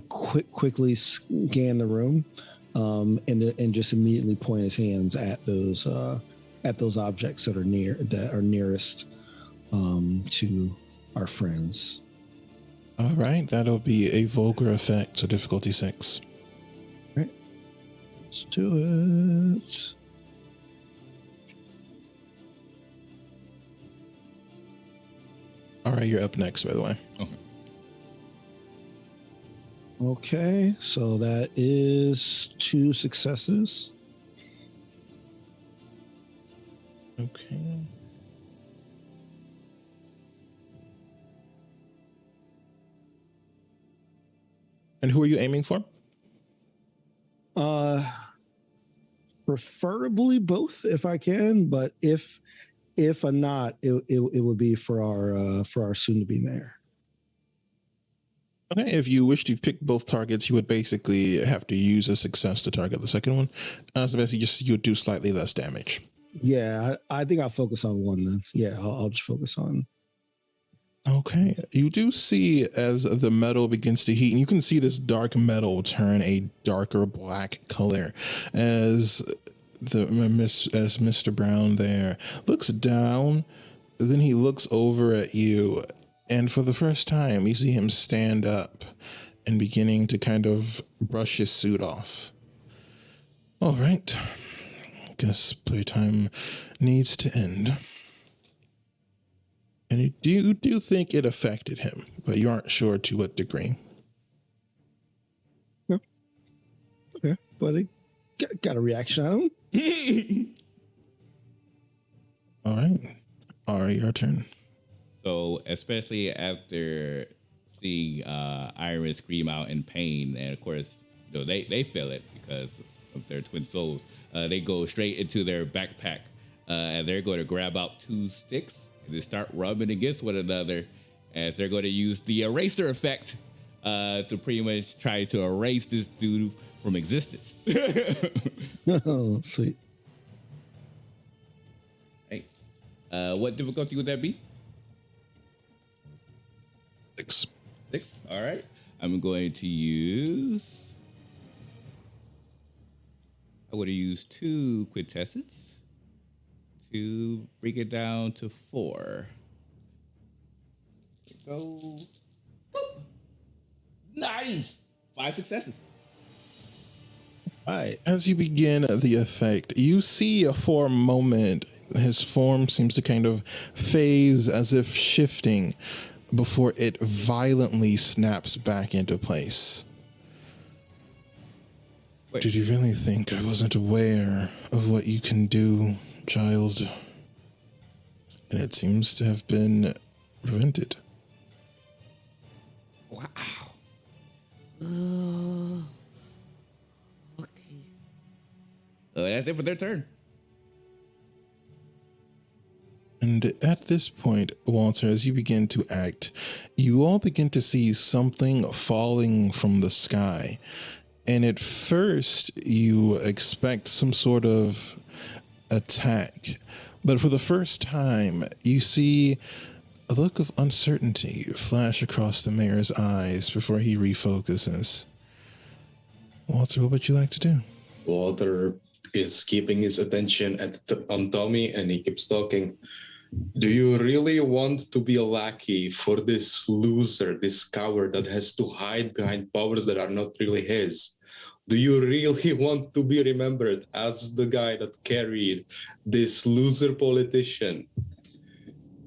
quickly scan the room, and just immediately point his hands at those objects that are nearest to our friends. All right. That'll be a vulgar effect, so difficulty 6. All right, let's do it. All right, you're up next, by the way. Okay, so that is 2 successes. Okay. And who are you aiming for? Preferably both if I can, but if I'm not, it would be for our soon to be mayor. Okay, if you wish to pick both targets, you would basically have to use a success to target the second one. So basically, you would do slightly less damage. Yeah, I think I'll focus on one then. Yeah, I'll just focus on. Okay, you do see as the metal begins to heat, and you can see this dark metal turn a darker black color as Mr. Brown there looks down. Then he looks over at you, and for the first time, you see him stand up and beginning to kind of brush his suit off. All right, guess playtime needs to end. And you do think it affected him, but you aren't sure to what degree. Yeah. Okay, buddy. Got a reaction on him? All right. Ari, your turn. So, especially after seeing Iris scream out in pain, and of course, they feel it because of their twin souls, they go straight into their backpack, and they're going to grab out 2 sticks. They start rubbing against one another as they're going to use the eraser effect to pretty much try to erase this dude from existence. Oh, sweet. Hey, what difficulty would that be? 6. 6. All right. I'm going to use. I would have used 2 quintessence to bring it down to 4. Go. Boop. Nice. 5 successes. All right. As you begin the effect, you see for a moment his form seems to kind of phase as if shifting before it violently snaps back into place. Wait. Did you really think I wasn't aware of what you can do, child? And it seems to have been prevented. Wow. Okay. That's it for their turn. And at this point, Walter, as you begin to act, you all begin to see something falling from the sky. And at first, you expect some sort of attack. But for the first time, you see a look of uncertainty flash across the mayor's eyes before he refocuses. Walter, what would you like to do? Walter is keeping his attention on Tommy, and he keeps talking. Do you really want to be a lackey for this loser, this coward that has to hide behind powers that are not really his? Do you really want to be remembered as the guy that carried this loser politician?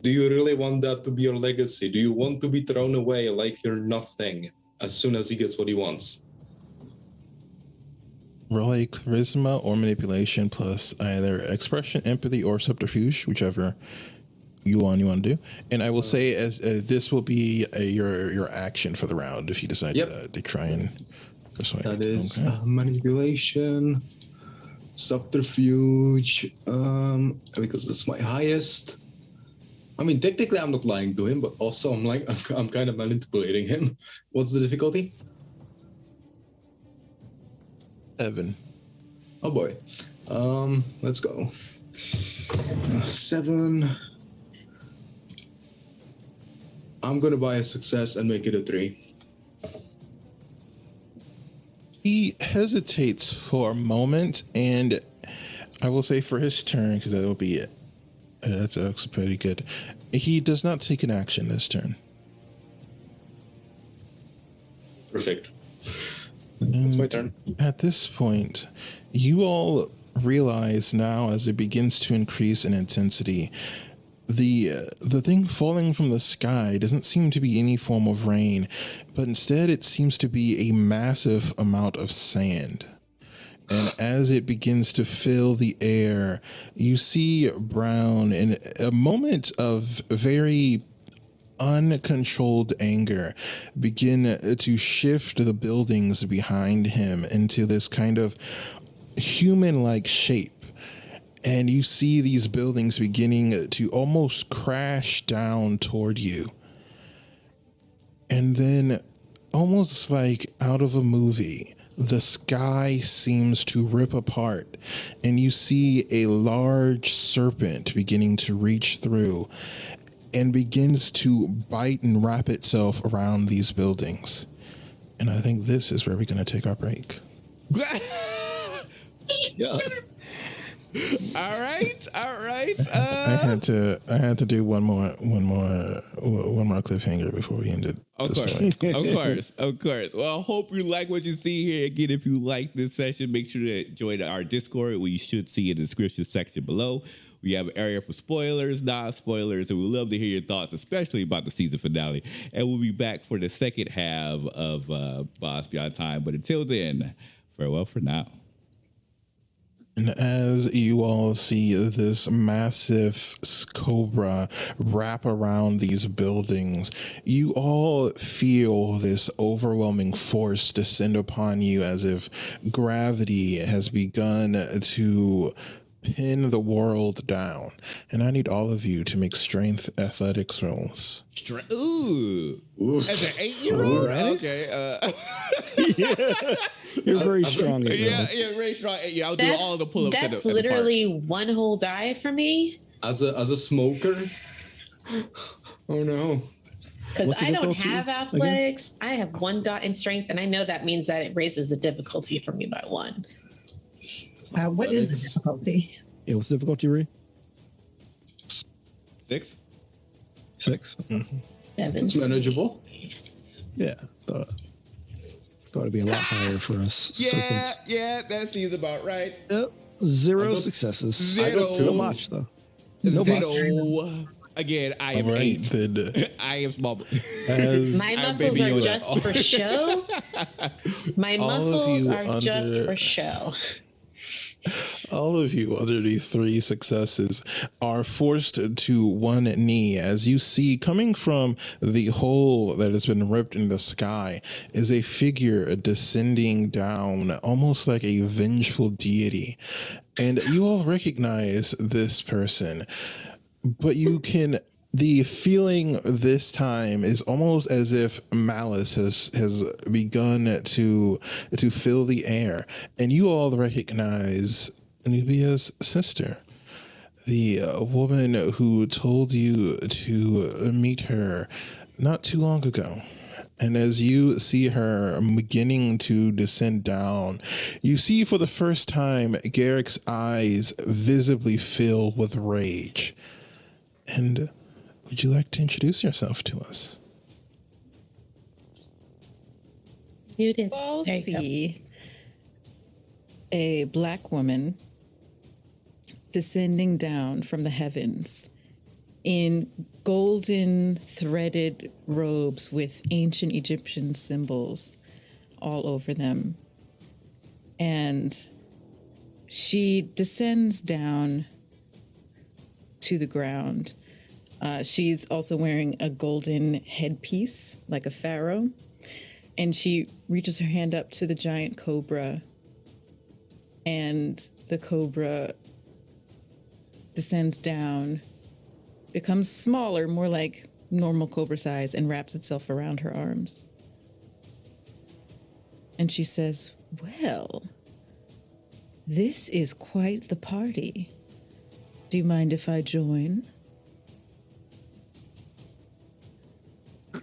Do you really want that to be your legacy? Do you want to be thrown away like you're nothing as soon as he gets what he wants? Roll a charisma or manipulation plus either expression, empathy, or subterfuge, whichever you want to do. And I will say as this will be your action for the round if you decide to try and persuade. That is manipulation, subterfuge, because that's my highest. I mean, technically, I'm not lying to him, but also I'm kind of manipulating him. What's the difficulty? 7. Oh boy. Let's go. 7. I'm gonna buy a success and make it a 3. He hesitates for a moment, and I will say for his turn, because that'll be it. That's actually pretty good. He does not take an action this turn. Perfect. It's my turn. At this point, you all realize now, as it begins to increase in intensity, the thing falling from the sky doesn't seem to be any form of rain, but instead it seems to be a massive amount of sand. And as it begins to fill the air, you see Brown in a moment of very uncontrolled anger begin to shift the buildings behind him into this kind of human-like shape. And you see these buildings beginning to almost crash down toward you. And then, almost like out of a movie, the sky seems to rip apart, and you see a large serpent beginning to reach through and begins to bite and wrap itself around these buildings. And I think this is where we're going to take our break. Yeah. All right. I had to do one more cliffhanger before we ended. Of course. Well, I hope you like what you see here. Again, if you like this session, make sure to join our Discord, where you should see in the description section below. We have an area for spoilers, non-spoilers, and we'd love to hear your thoughts, especially about the season finale. And we'll be back for the second half of Boss Beyond Time. But until then, farewell for now. And as you all see this massive cobra wrap around these buildings, you all feel this overwhelming force descend upon you, as if gravity has begun to pin the world down. And I need all of you to make strength athletics rolls. Ooh. As an 8-year-old? Okay. You're very strong. Yeah, very strong. Yeah, I'll do all the pull-ups. That's literally one whole die for me. As a smoker. Oh no. Because What's the I don't difficulty have athletics. I have 1 dot in strength, and I know that means that it raises the difficulty for me by 1. What is the difficulty? Yeah, what's the difficulty, Ree? 6. 6. It's manageable. Yeah. Thought it'd be a lot higher for us. serpents. Yeah, that seems about right. Yep. 0 successes. 0. No botch, though. No botch. 0. Again, I am 8. Then, I am small. My muscles are just for show. My muscles are just for show. all of you under these 3 successes are forced to one knee, as you see coming from the hole that has been ripped in the sky is a figure descending down, almost like a vengeful deity. And you all recognize this person, but you can... The feeling this time is almost as if malice has begun to fill the air, and you all recognize Nubia's sister, the woman who told you to meet her not too long ago. And as you see her beginning to descend down, you see for the first time Garrick's eyes visibly fill with rage. And would you like to introduce yourself to us? You did. I'll There you go. see a black woman descending down from the heavens in golden threaded robes with ancient Egyptian symbols all over them. And she descends down to the ground. She's also wearing a golden headpiece, like a pharaoh. And she reaches her hand up to the giant cobra. And the cobra descends down becomes smaller, more like normal cobra size, and wraps itself around her arms. And she says, "Well, this is quite the party. Do you mind if I join?"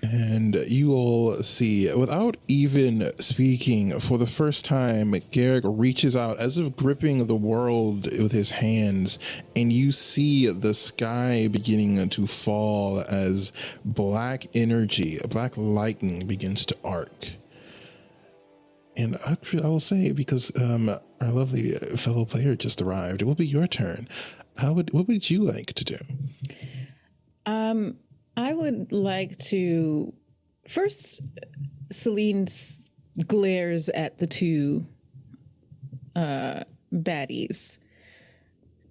And you all see, without even speaking, for the first time, Garrick reaches out as if gripping the world with his hands, and you see the sky beginning to fall as black energy, black lightning begins to arc. And actually, I will say, because our lovely fellow player just arrived, it will be your turn. What would you like to do? I would like to first. Celine glares at the two baddies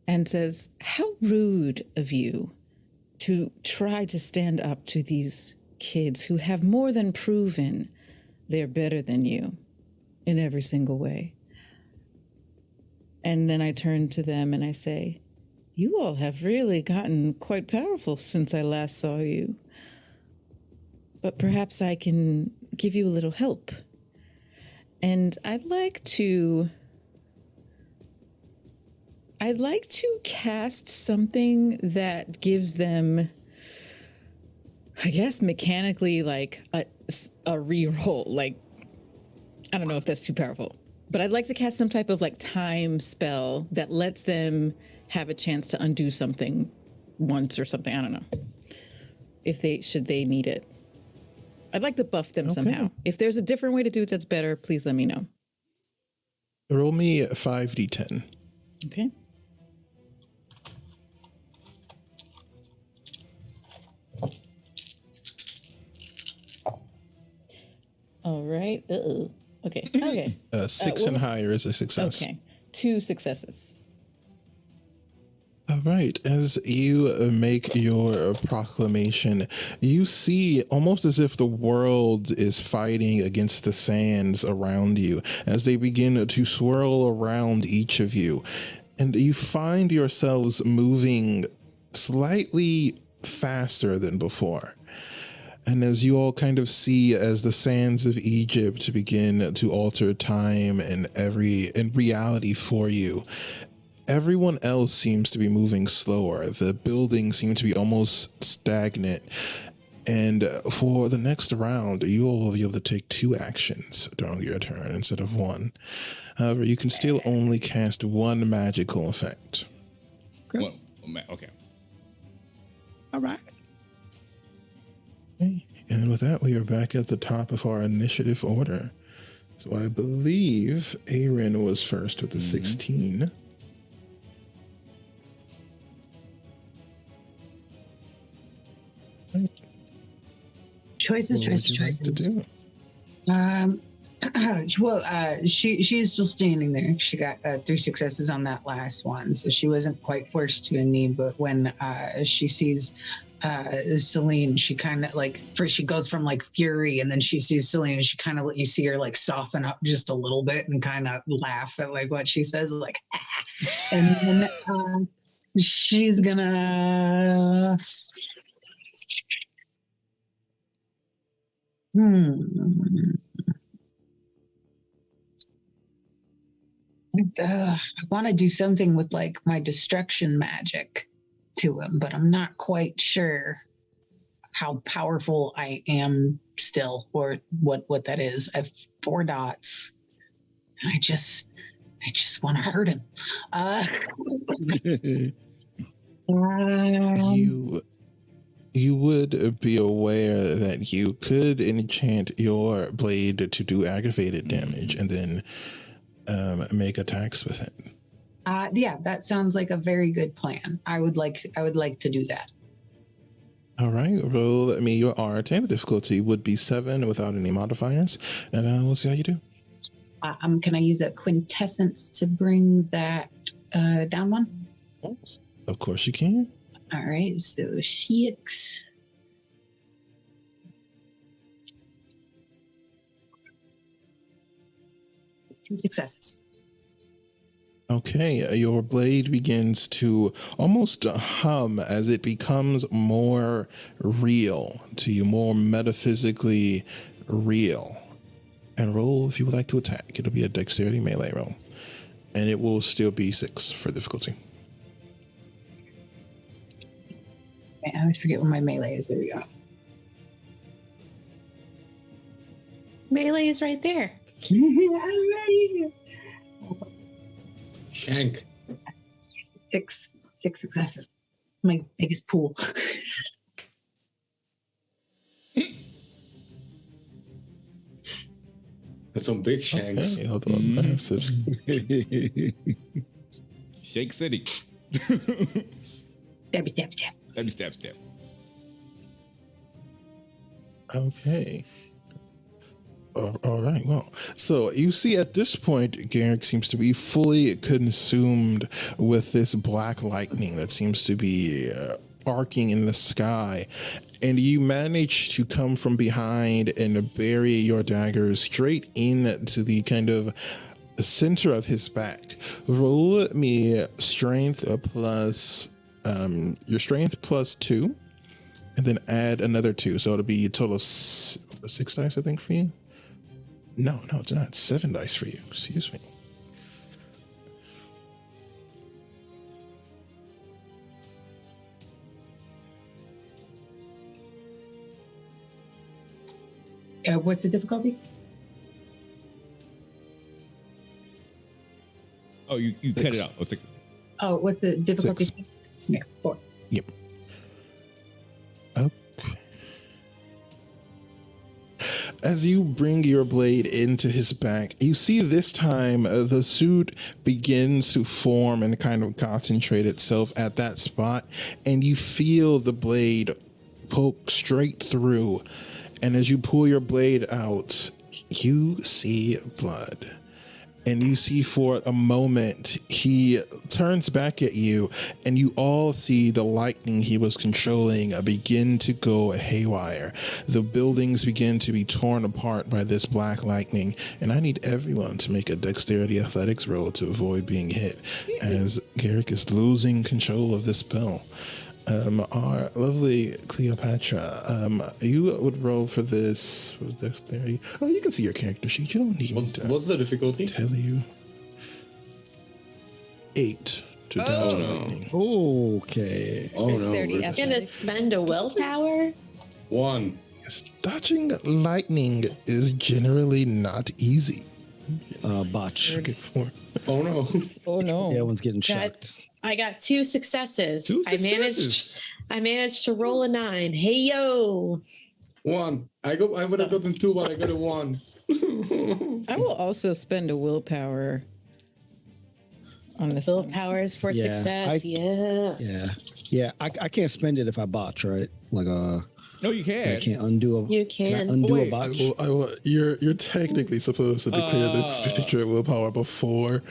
and says, "How rude of you to try to stand up to these kids who have more than proven they're better than you in every single way." And then I turn to them and I say, "You all have really gotten quite powerful since I last saw you. But perhaps I can give you a little help. And I'd like to cast something that gives them, I guess, mechanically like a reroll. Like, I don't know if that's too powerful, but I'd like to cast some type of like time spell that lets them have a chance to undo something once or something. I don't know if they need it. I'd like to buff them somehow. If there's a different way to do it that's better, please let me know. Roll me 5d10. Okay. All right. Uh-oh. Okay. Okay. 6 and higher is a success. Okay. 2 successes. All right. As you make your proclamation, you see almost as if the world is fighting against the sands around you as they begin to swirl around each of you. And you find yourselves moving slightly faster than before. And as you all kind of see, as the sands of Egypt begin to alter time and reality for you, everyone else seems to be moving slower. The buildings seem to be almost stagnant. And for the next round, you all will be able to take 2 actions during your turn instead of 1. However, you can still only cast 1 magical effect. Well, okay. All right. Okay. And with that, we are back at the top of our initiative order. So I believe Aaron was first with the 16. Choices. She's still standing there. She got 3 successes on that last one, so she wasn't quite forced to a knee. But when she sees Celine, she kind of like first she goes from like fury, and then she sees Celine, and she kind of you see her like soften up just a little bit and kind of laugh at like what she says, like, and then she's gonna. I want to do something with like my destruction magic to him, but I'm not quite sure how powerful I am still, or what that is. I have 4 dots, and I just want to hurt him. You would be aware that you could enchant your blade to do aggravated damage and then make attacks with it. Yeah, that sounds like a very good plan. I would like to do that. All right, roll me your art, and the difficulty would be 7 without any modifiers, and we'll see how you do. Can I use a quintessence to bring that down 1? Yes, of course you can. All right, so 6. Two successes. Okay, your blade begins to almost hum as it becomes more real to you, more metaphysically real. And roll if you would like to attack. It'll be a dexterity melee roll. And it will still be 6 for difficulty. I always forget what my melee is. There we go. Melee is right there. Shank. Six successes. My biggest pool. That's some big shanks. Okay, hold on. I have to- Shake City. Stab. Stab. Okay. All right. Well, so you see at this point, Garrick seems to be fully consumed with this black lightning that seems to be arcing in the sky. And you manage to come from behind and bury your dagger straight into the kind of center of his back. Roll me strength plus your strength plus 2, and then add another 2. So it'll be a total of 6 dice, I think, for you. No, it's not. 7 dice for you. Excuse me. What's the difficulty? Oh, you cut it out. Oh, 6. Oh, what's the difficulty? 6. Yeah, 4. Yep. Okay. As you bring your blade into his back, you see this time the suit begins to form and kind of concentrate itself at that spot, and you feel the blade poke straight through. And as you pull your blade out, you see blood. And you see for a moment, he turns back at you, and you all see the lightning he was controlling begin to go haywire. The buildings begin to be torn apart by this black lightning, and I need everyone to make a dexterity athletics roll to avoid being hit, as Garrick is losing control of this spell. Our lovely Cleopatra, you would roll for this. What was dexterity? Oh, you can see your character sheet. You don't need me to What's the difficulty? tell you. 8 to dodge lightning. Okay. Oh no. Dexterity we're- athletics. Gonna spend a willpower? 1. Yes, dodging lightning is generally not easy. Botch. Okay, 4. Oh no. Oh no. Yeah, one's getting Got- shocked. I got 2 successes. Two I managed to roll a 9. Hey yo. 1. I would have gotten 2, but I got a 1. I will also spend a willpower on this one. Willpower is for Yeah, success. Yeah. I can't spend it if I botch, right? Like No, you I can. can't undo a. You Can I can. undo Wait, a botch? You're technically supposed to declare the expenditure of willpower before,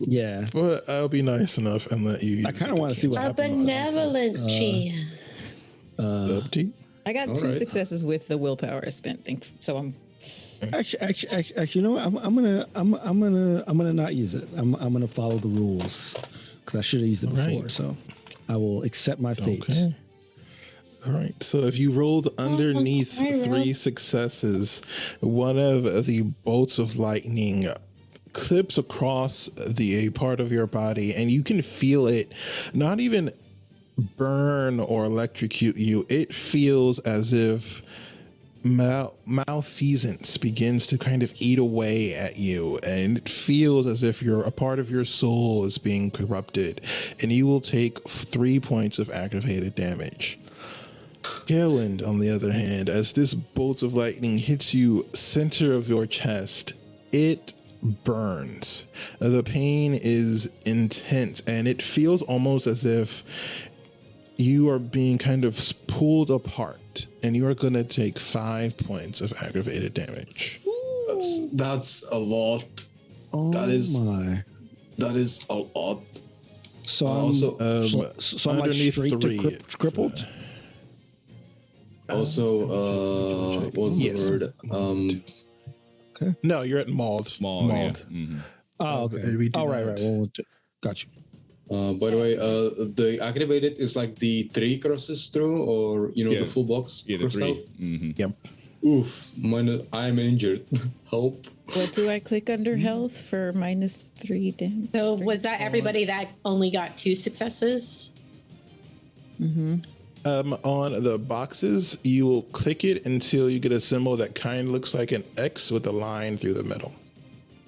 Yeah. but I'll be nice enough and let you. I kinda wanna see what A happens. benevolent G. Up to you. I got All 2 right. successes with the willpower I spent. So I'm Actually, you know what? I'm gonna not use it. I'm gonna follow the rules because I should have used it before. Right. So I will accept my fate. Okay. All right. So if you rolled underneath I rolled. 3 successes, one of the bolts of lightning clips across the part of your body, and you can feel it not even burn or electrocute you. It feels as if malfeasance begins to kind of eat away at you, and it feels as if a part of your soul is being corrupted, and you will take 3 points of aggravated damage. Galewind, on the other hand, as this bolt of lightning hits you center of your chest, it burns. The pain is intense, and it feels almost as if you are being kind of pulled apart, and you are going to take 5 points of aggravated damage. That's a lot. Oh That is- my! That is a lot. So I'm Also, so I'm like underneath straight to 3, crippled. Also, what's Yes. the word? No, you're at mauled. Small. Yeah. Mhm. Oh, okay. we do Oh, right. not. Well, Got you. By the way, the activated is like the 3 crosses through, or Yeah. the full box Yeah, the crossed 3. out. Mm-hmm. Yep. Oof, I'm injured. Help. What do I click under health for -3 damage? So was that everybody that only got 2 successes? On the boxes, you will click it until you get a symbol that kind of looks like an X with a line through the middle.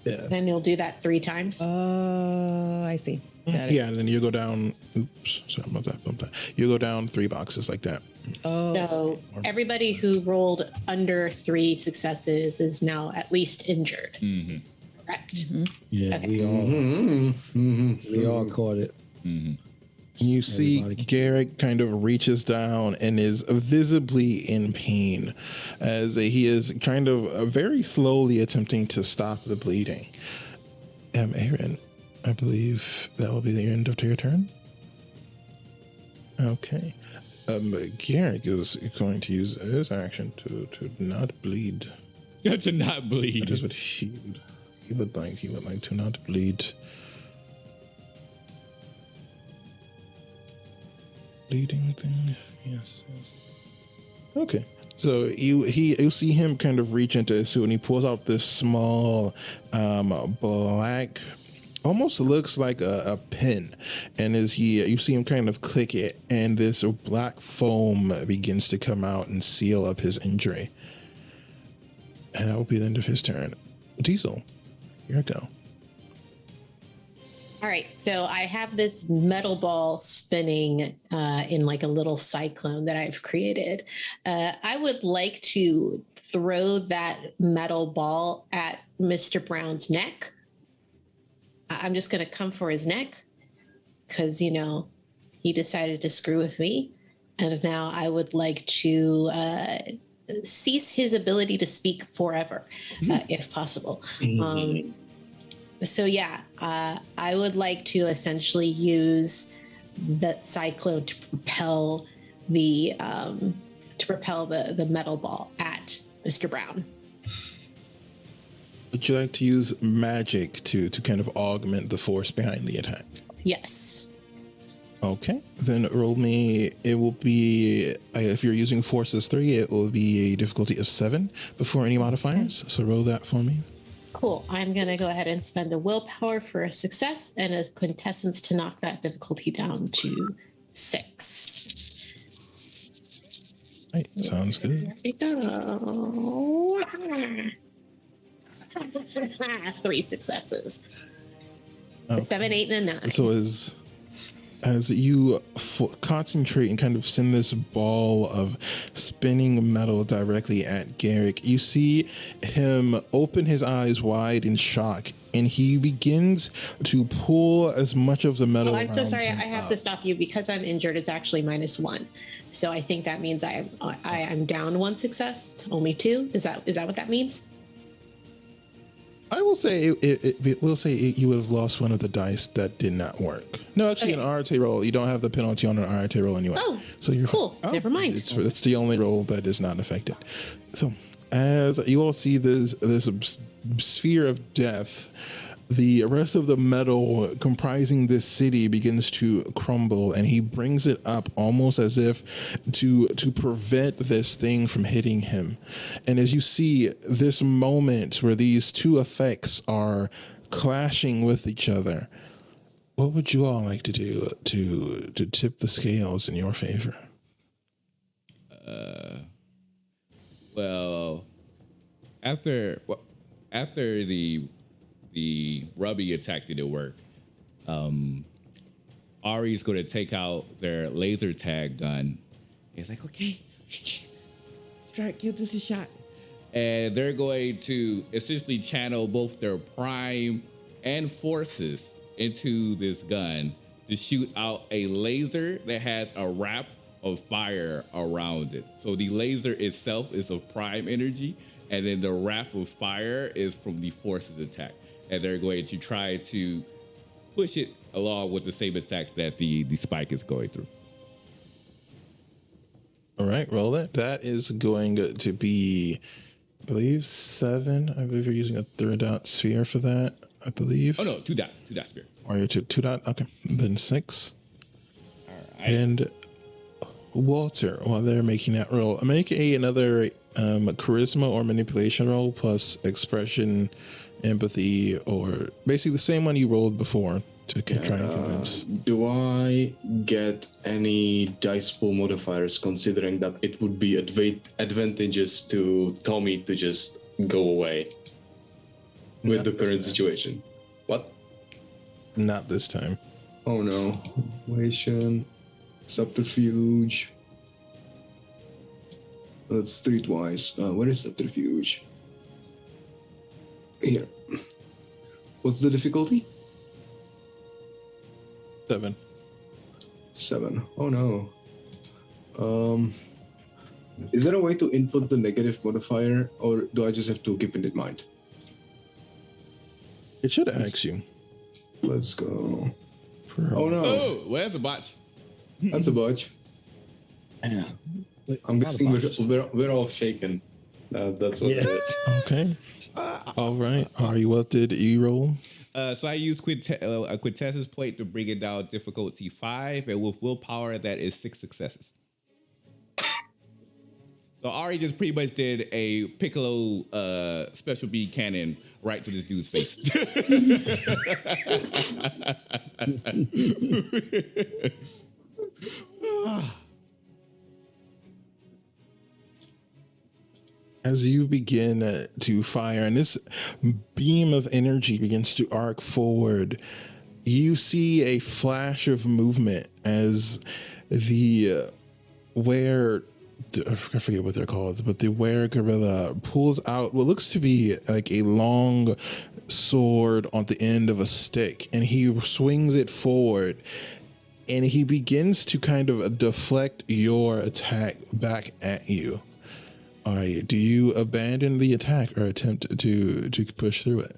Yeah. And you'll do that 3 times. I see. Got it. Yeah, and then you go down. Oops, sorry about that. You go down 3 boxes like that. So everybody who rolled under 3 successes is now at least injured. Correct. Yeah, Okay. we all caught it. You see Everybody. Garrick kind of reaches down and is visibly in pain as he is kind of very slowly attempting to stop the bleeding. Aaron, I believe that will be the end of your turn. Okay. Garrick is going to use his action to not bleed. To not bleed. That is what he would like. He would like to not bleed. Bleeding thing. Yes. Okay. So you see him kind of reach into his suit and he pulls out this small black, almost looks like a pen, and you see him kind of click it and this black foam begins to come out and seal up his injury. And that will be the end of his turn. Diesel, your go. All right, so I have this metal ball spinning in like a little cyclone that I've created. I would like to throw that metal ball at Mr. Brown's neck. I'm just going to come for his neck because, he decided to screw with me. And now I would like to cease his ability to speak forever, if possible. So yeah, I would like to essentially use that cyclone to propel the metal ball at Mr. Brown. Would you like to use magic to kind of augment the force behind the attack? Yes. Okay, then roll me. It will be, if you're using forces 3, it will be a difficulty of 7 before any modifiers. So roll that for me. Cool. I'm going to go ahead and spend a willpower for a success and a quintessence to knock that difficulty down to 6. Right, sounds good. There we go. 3 successes. Okay. 7, 8, and a 9. So as you concentrate and kind of send this ball of spinning metal directly at Garrick, you see him open his eyes wide in shock, and he begins to pull as much of the metal. Oh, I'm so around sorry. I him have up. to stop you because I'm injured. It's actually -1. So I think that means I'm down 1 success, only 2. Is that what that means? I will say you would have lost one of the dice that did not work. No, actually, Okay. an RT roll, you don't have the penalty on an RT roll anyway. Oh, so you're cool. Never mind. It's the only roll that is not affected. So as you all see this sphere of death, the rest of the metal comprising this city begins to crumble, and he brings it up almost as if to prevent this thing from hitting him. And as you see this moment where these two effects are clashing with each other, what would you all like to do to tip the scales in your favor? Well, after the rubby attack didn't work, Ari's going to take out their laser tag gun. It's like, okay, try give this a shot. And they're going to essentially channel both their prime and forces into this gun to shoot out a laser that has a wrap of fire around it. So the laser itself is of prime energy, and then the wrap of fire is from the forces attack. And they're going to try to push it along with the same attack that the spike is going through. All right, roll it. That is going to be, I believe, 7. I believe you're using a 3-dot sphere for that, I believe. Oh no, two dot sphere. Are you to 2 dot? Okay. Then 6. And Walter, while they're making that roll, make another charisma or manipulation roll plus expression, empathy, or basically the same one you rolled before to try and convince. Do I get any dice pool modifiers considering that it would be advantageous to Tommy to just go away with Not the this current time. situation? What? Not this time. Oh no. Manipulation, subterfuge. That's streetwise. Where is subterfuge? Here. What's the difficulty? 7. 7. Oh no. Is there a way to input the negative modifier, or do I just have to keep it in mind? It should ask you. Let's go. For Oh no, Oh, well, that's a botch. that's a botch. Yeah. I'm guessing we're all shaken. That's what Yeah. it is. Okay. All right. Ari, what did you roll? So I use a quintessence point to bring it down difficulty 5, and with willpower, that is 6 successes. So Ari just pretty much did a Piccolo special bead cannon right to this dude's face. As you begin to fire, and this beam of energy begins to arc forward, you see a flash of movement as the I forget what they're called, but the were gorilla pulls out what looks to be like a long sword on the end of a stick, and he swings it forward, and he begins to kind of deflect your attack back at you. All right, do you abandon the attack or attempt to push through it?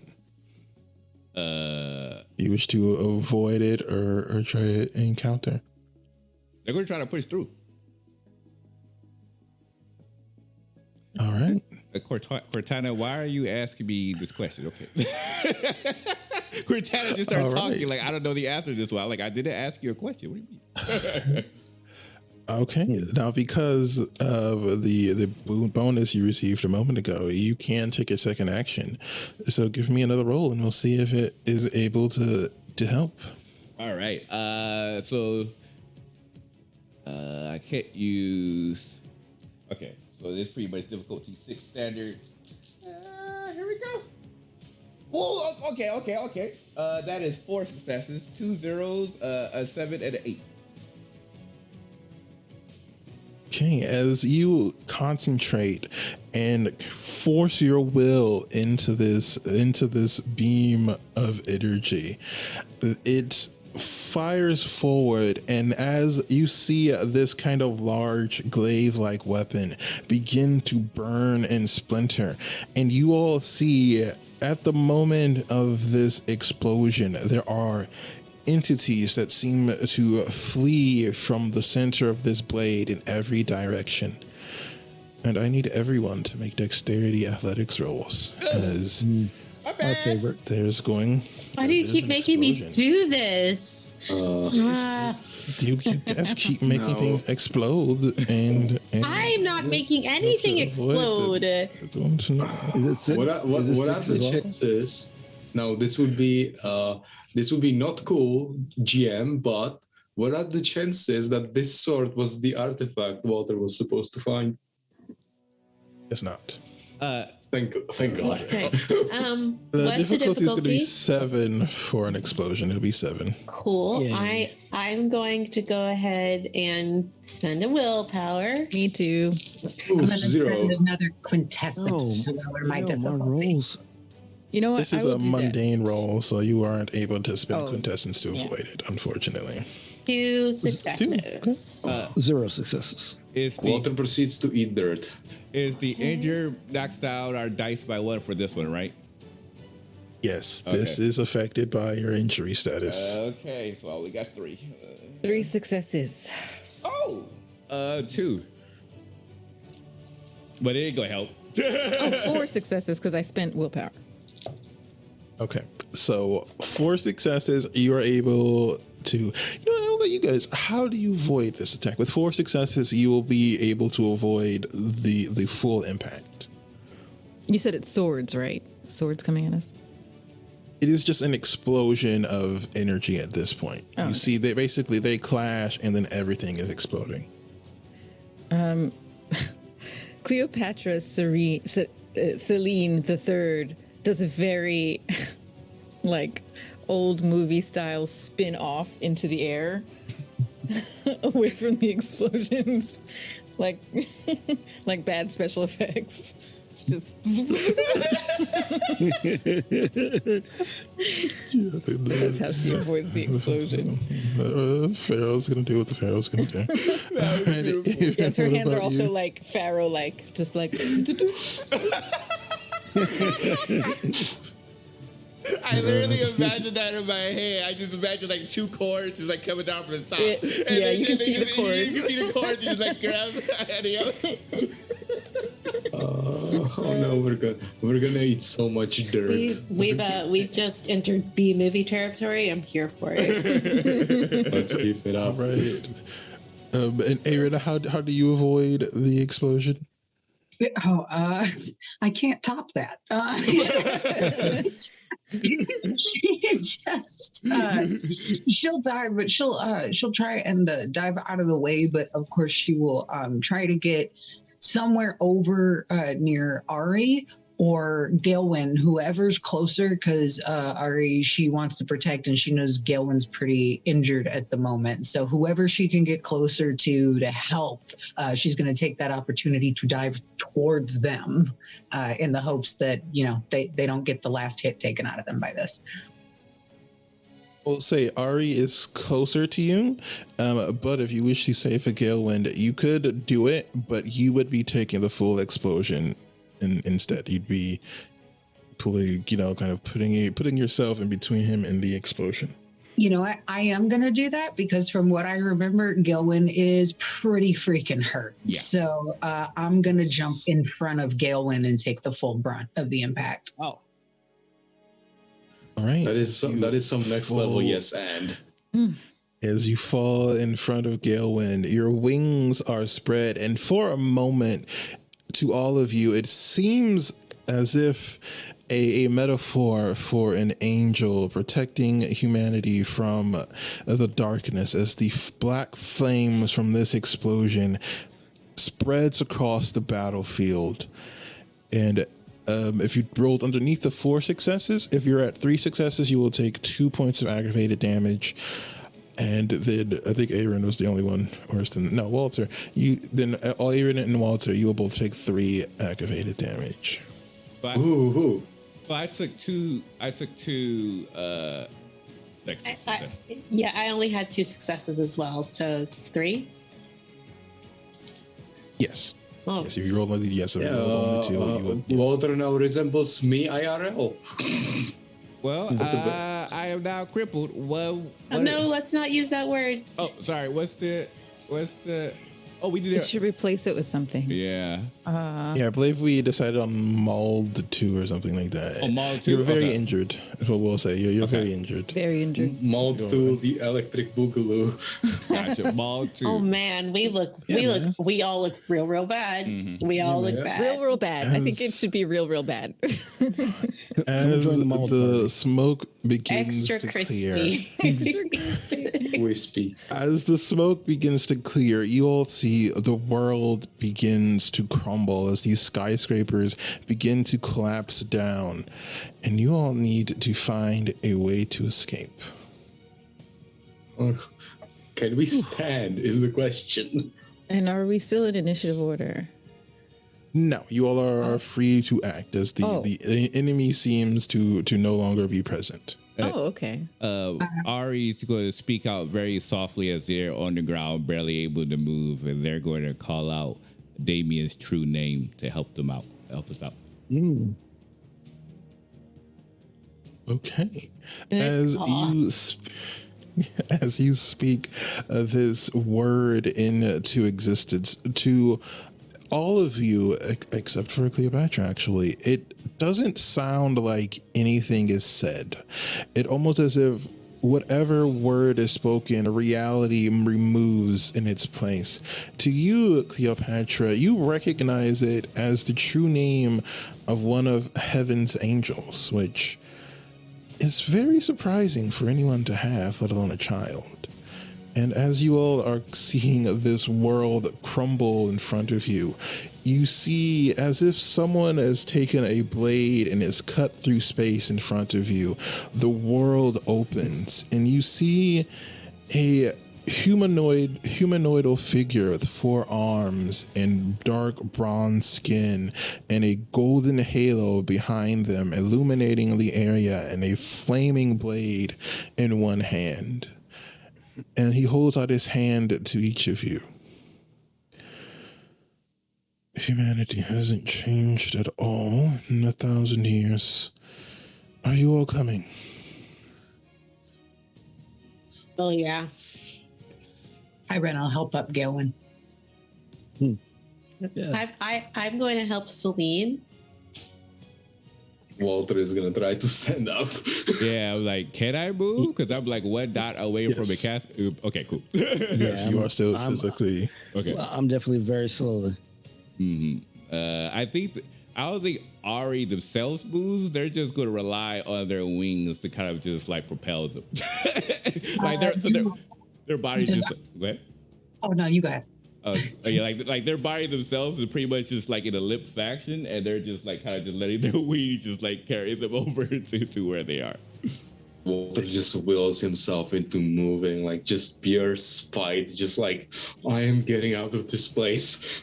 You wish to avoid it or try to encounter? They're going to try to push through. All right. Cortana, why are you asking me this question? Okay. Cortana just started All right. talking like, I don't know the answer to this one. Like, I didn't ask you a question. What do you mean? Okay. Now, because of the bonus you received a moment ago, you can take a second action. So give me another roll, and we'll see if it is able to help. All right. So I can't use. Okay. So this is pretty much difficulty 6 standard. Here we go. Oh, okay. That is 4 successes, 2 zeros, a 7, and an 8. Okay, as you concentrate and force your will into this beam of energy, it fires forward, and as you see this kind of large glaive-like weapon begin to burn and splinter, and you all see at the moment of this explosion, there are entities that seem to flee from the center of this blade in every direction. And I need everyone to make dexterity athletics rolls, as Our favorite. there's going. Why do you there's keep an making me explosion. do this? You guys keep making things explode, and I'm not making anything to avoid explode. Is it six? What are Is it the six as well? chances? No, this would be not cool, GM. But what are the chances that this sword was the artifact Walter was supposed to find? it's not. Thank God. Okay. The What's the difficulty is going to be difficulty? 7 for an explosion. It'll be 7. Cool. Yeah. I'm going to go ahead and spend a willpower. Me too. Ooh, I'm going to 0. spend another quintessence Oh, to lower my my difficulty. rolls. You know what? This is I will a do that. mundane roll, so you aren't able to spend Oh, quintessence to yeah. avoid it, unfortunately. 2 successes. 0 successes. Is the Walter proceeds to eat dirt. injure knocks down our dice by 1 for this one, right? Yes, this Okay. is affected by your injury status. Okay, so we got 3. 3 successes. 2. But it ain't gonna help. Oh, 4 successes because I spent willpower. Okay. So 4 successes, you are able to. You know, I'll let you guys. How do you avoid this attack? With 4 successes, you will be able to avoid the full impact. You said it's swords, right? Swords coming at us. It is just an explosion of energy at this point. Oh, you okay. see, they clash, and then everything is exploding. Cleopatra Celine III does a very like old movie style spin off into the air away from the explosions, like like bad special effects. Just that's how she avoids the explosion. Pharaoh's gonna do what the Pharaoh's gonna do. Yes, her What hands are about also you? like pharaoh-like, just like. I literally imagine that in my head. I just imagine like 2 cords just like coming down from the top. Yeah, you can see the cords. You can see the cords. You just like grab the other. Oh no, we're gonna eat so much dirt. We've just entered B movie territory. I'm here for it. Let's keep it up. Right. And Aaron, how do you avoid the explosion? Oh, I can't top that. She'll dive, but she'll try and dive out of the way. But of course, she will try to get somewhere over near Ari or Gaelwyn, whoever's closer, because Ari, she wants to protect, and she knows Gaelwyn's pretty injured at the moment. So whoever she can get closer to help, she's going to take that opportunity to dive towards them in the hopes that, you know, they don't get the last hit taken out of them by this. We'll say Ari is closer to you, but if you wish to save a Gaelwind, you could do it, but you would be taking the full explosion instead. You'd be pulling, kind of putting yourself in between him and the explosion. You know, I am going to do that because from what I remember, Gaelwyn is pretty freaking hurt. Yeah. So I'm going to jump in front of Gaelwyn and take the full brunt of the impact. Oh. All right. That is some next level yes and. As you fall in front of Gaelwind, your wings are spread, and for a moment, to all of you, it seems as if a metaphor for an angel protecting humanity from the darkness, as the black flames from this explosion spreads across the battlefield. And if you rolled underneath the 4 successes, if you're at 3 successes, you will take 2 points of aggravated damage. And then I think Aaron was the only one worse than Walter. Aaron and Walter, you will both take 3 aggravated damage. But, Ooh. but I took two. Yeah, I only had 2 successes as well, so it's 3. Yes. Oh. Yes, if you roll only if you rolled only 2, you would. Yes. Walter now resembles me IRL. Well, I am now crippled. Well, Oh, no, let's not use that word. Oh, sorry. What's the? Oh, we did It it. should replace it with something. Yeah. Yeah, I believe we decided on Mauled 2 or something like that. Oh, Mauled 2? You're very Okay. injured, is what we'll say. You're Okay. very injured. Very injured. Mauled to the electric boogaloo. Gotcha. Maul 2. Oh man, we all look real bad. Mm-hmm. We all look bad. Real bad. I think it should be real bad. As join the Mauled the party. smoke begins Extra to clear. crispy. Wispy. As the smoke begins to clear, you all see the world begins to crumble as these skyscrapers begin to collapse down, and you all need to find a way to escape. Can we stand? Is the question. And are we still in initiative order? No, you all are free to act as the enemy seems to no longer be present. Oh, okay. Ari's going to speak out very softly as they're on the ground, barely able to move, and they're going to call out Damien's true name to help us out. Okay. As you speak this word into existence, to all of you, except for Cleopatra, actually, it doesn't sound like anything is said. It almost as if whatever word is spoken, reality removes in its place. To you, Cleopatra, you recognize it as the true name of one of heaven's angels, which is very surprising for anyone to have, let alone a child. And as you all are seeing this world crumble in front of you, you see as if someone has taken a blade and has cut through space in front of you. The world opens and you see a humanoidal figure with 4 arms and dark bronze skin and a golden halo behind them illuminating the area and a flaming blade in one hand. And he holds out his hand to each of you. Humanity hasn't changed at all in 1,000 years. Are you all coming? Oh, yeah. Hi, Ren. I'll help up Gawain. Yeah. I'm going to help Celine. Walter is gonna try to stand up. Yeah, I'm like, can I move? Because I'm like 1 dot away from a Yes. cast. Okay, cool. Yes, you are still physically. Okay. I'm definitely very slowly. I don't think Ari themselves moves. They're just going to rely on their wings to kind of just like propel them. Like their body just. Go ahead. Oh no, you got it. Yeah, like their body themselves is pretty much just like in a lip faction, and they're just like kind of just letting their wings just like carry them over to where they are. Walter just wills himself into moving, like just pure spite, just like, I am getting out of this place.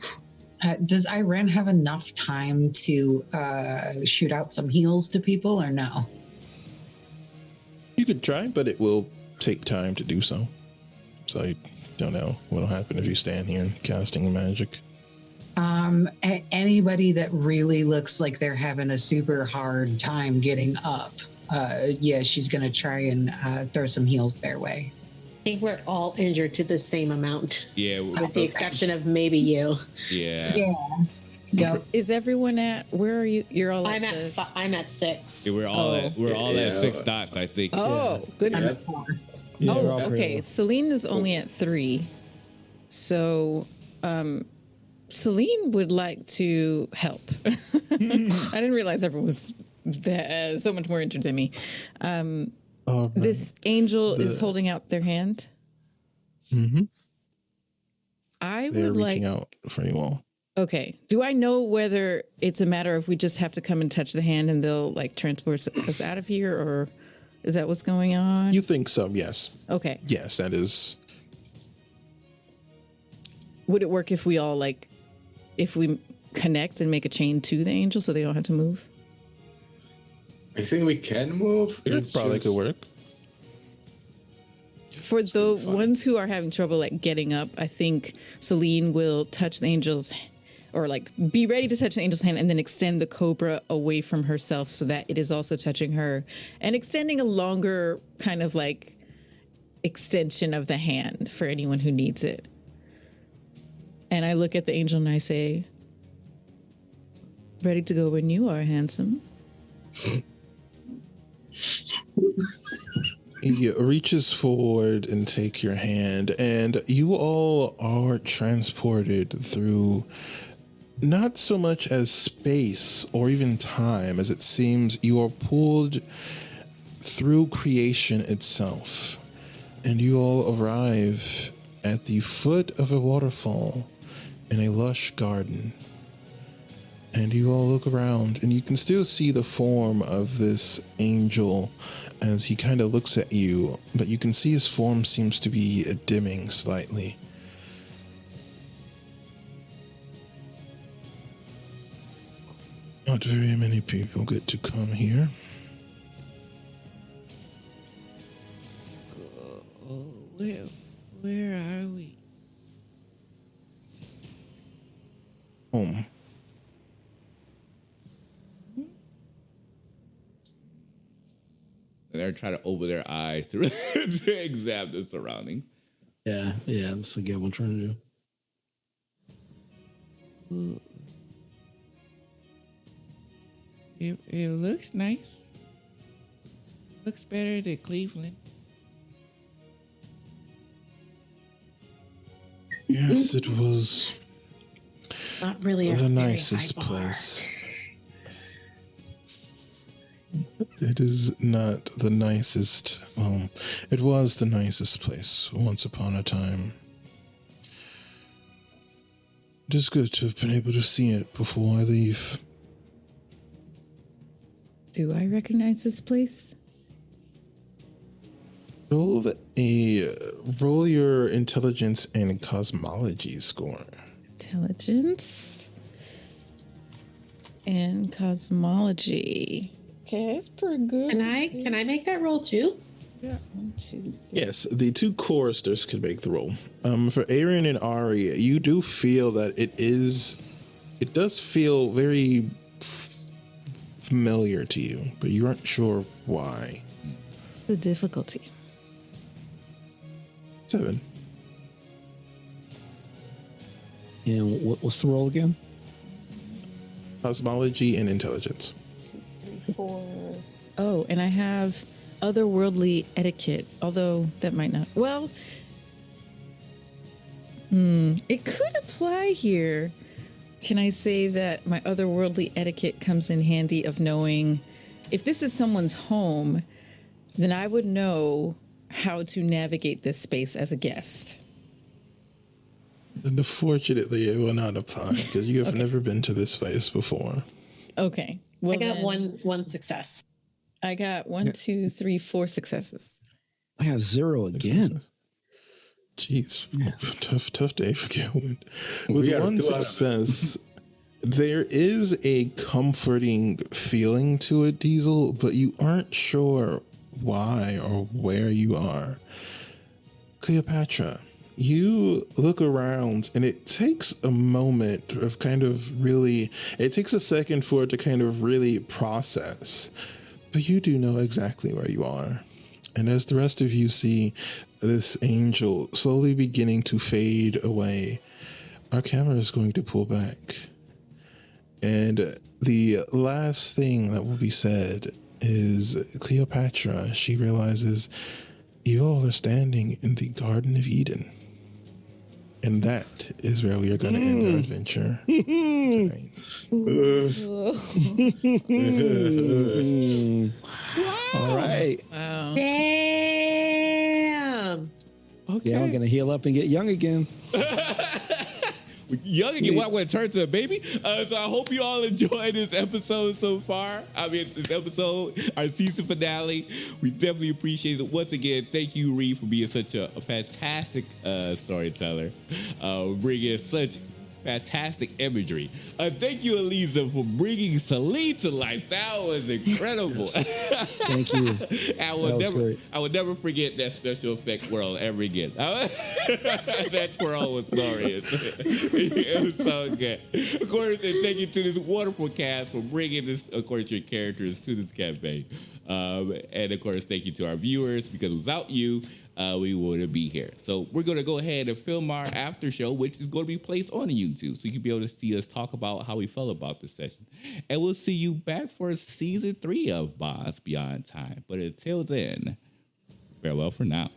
Does Iran have enough time to shoot out some heals to people, or no? You could try, but it will take time to do so. So you don't know what'll happen if you stand here casting magic. Anybody that really looks like they're having a super hard time getting up, yeah, she's gonna try and throw some heals their way. I think we're all injured to the same amount, Yeah. with the exception of maybe you. Yeah. Yeah. Yep. Is everyone at? Where are you? You're all. I'm at. I'm at 6. Yeah, we're all at Yeah. 6 dots, I think. Oh I'm goodness. at 4. Yeah, we're Oh, all pretty okay. low. Celine is only at 3. So, Celine would like to help. I didn't realize everyone was so much more injured than me. This angel is holding out their hand. Mm-hmm. I They're would reaching like. out for you all. Okay. Do I know whether it's a matter of we just have to come and touch the hand and they'll like transport us out of here, or is that what's going on? You think so? Yes. Okay. Yes, that is. Would it work if we all like, if we connect and make a chain to the angel so they don't have to move? I think we can move. It It's probably just- could work. For the ones who are having trouble like getting up, I think Celine will touch the angel's, or like be ready to touch the angel's hand and then extend the cobra away from herself so that it is also touching her and extending a longer kind of like extension of the hand for anyone who needs it. And I look at the angel and I say, ready to go when you are, handsome. He reaches forward and take your hand, and you all are transported through not so much as space or even time, as it seems you are pulled through creation itself. And you all arrive at the foot of a waterfall in a lush garden. And you all look around, and you can still see the form of this angel as he kind of looks at you, but you can see his form seems to be dimming slightly. Not very many people get to come here. Where are we? Home. And they're trying to open their eyes to examine the surroundings. Yeah, that's what Gail was trying to do. Ooh. It looks nice. Looks better than Cleveland. Yes, it was Not really the very nicest high bar. place. It is not the nicest. Well, it was the nicest place once upon a time. It is good to have been able to see it before I leave. Do I recognize this place? Roll your intelligence and cosmology score. Intelligence and cosmology. Okay, that's pretty good. Can I make that roll too? Yeah. 1, 2, 3. Yes, the two choristers can make the roll. For Aaron and Ari, you do feel that it does feel very familiar to you, but you aren't sure why. The difficulty. 7. And what's the roll again? Cosmology and intelligence. 4. Oh, and I have otherworldly etiquette, although that might not. Well, it could apply here. Can I say that my otherworldly etiquette comes in handy of knowing if this is someone's home, then I would know how to navigate this space as a guest. And unfortunately, it will not apply because you have never been to this place before. Okay. Well, I got then one success. I got 1, 2, 3, 4 successes. I got 0 again. Jeez, tough day for Gilwin. We With are one 2 out of it. success, there is a comforting feeling to it, Diesel, but you aren't sure why or where you are. Cleopatra, you look around and it takes a moment of it takes a second for it to kind of really process, but you do know exactly where you are. And as the rest of you see this angel slowly beginning to fade away, our camera is going to pull back. And the last thing that will be said is Cleopatra. She realizes you all are standing in the Garden of Eden. And that is where we are going to end our adventure tonight. All right. Wow. Damn. Okay. Yeah, I'm gonna heal up and get young again. Young again, what when it turns to a baby. So I hope you all enjoyed this episode so far. I mean, this episode, our season finale. We definitely appreciate it. Once again, thank you, Reed, for being such a fantastic storyteller, bringing such fantastic imagery. Thank you, Eliza, for bringing Celine to life. That was incredible. Thank you. I will never forget that special effects world ever again. That twirl was glorious. It was so good. Of course, and thank you to this wonderful cast for bringing this, of course, your characters to this campaign. And of course, thank you to our viewers, because without you, we wouldn't be here. So we're going to go ahead and film our after show, which is going to be placed on YouTube. So you can be able to see us talk about how we felt about this session. And we'll see you back for season 3 of Boss Beyond Time. But until then, farewell for now.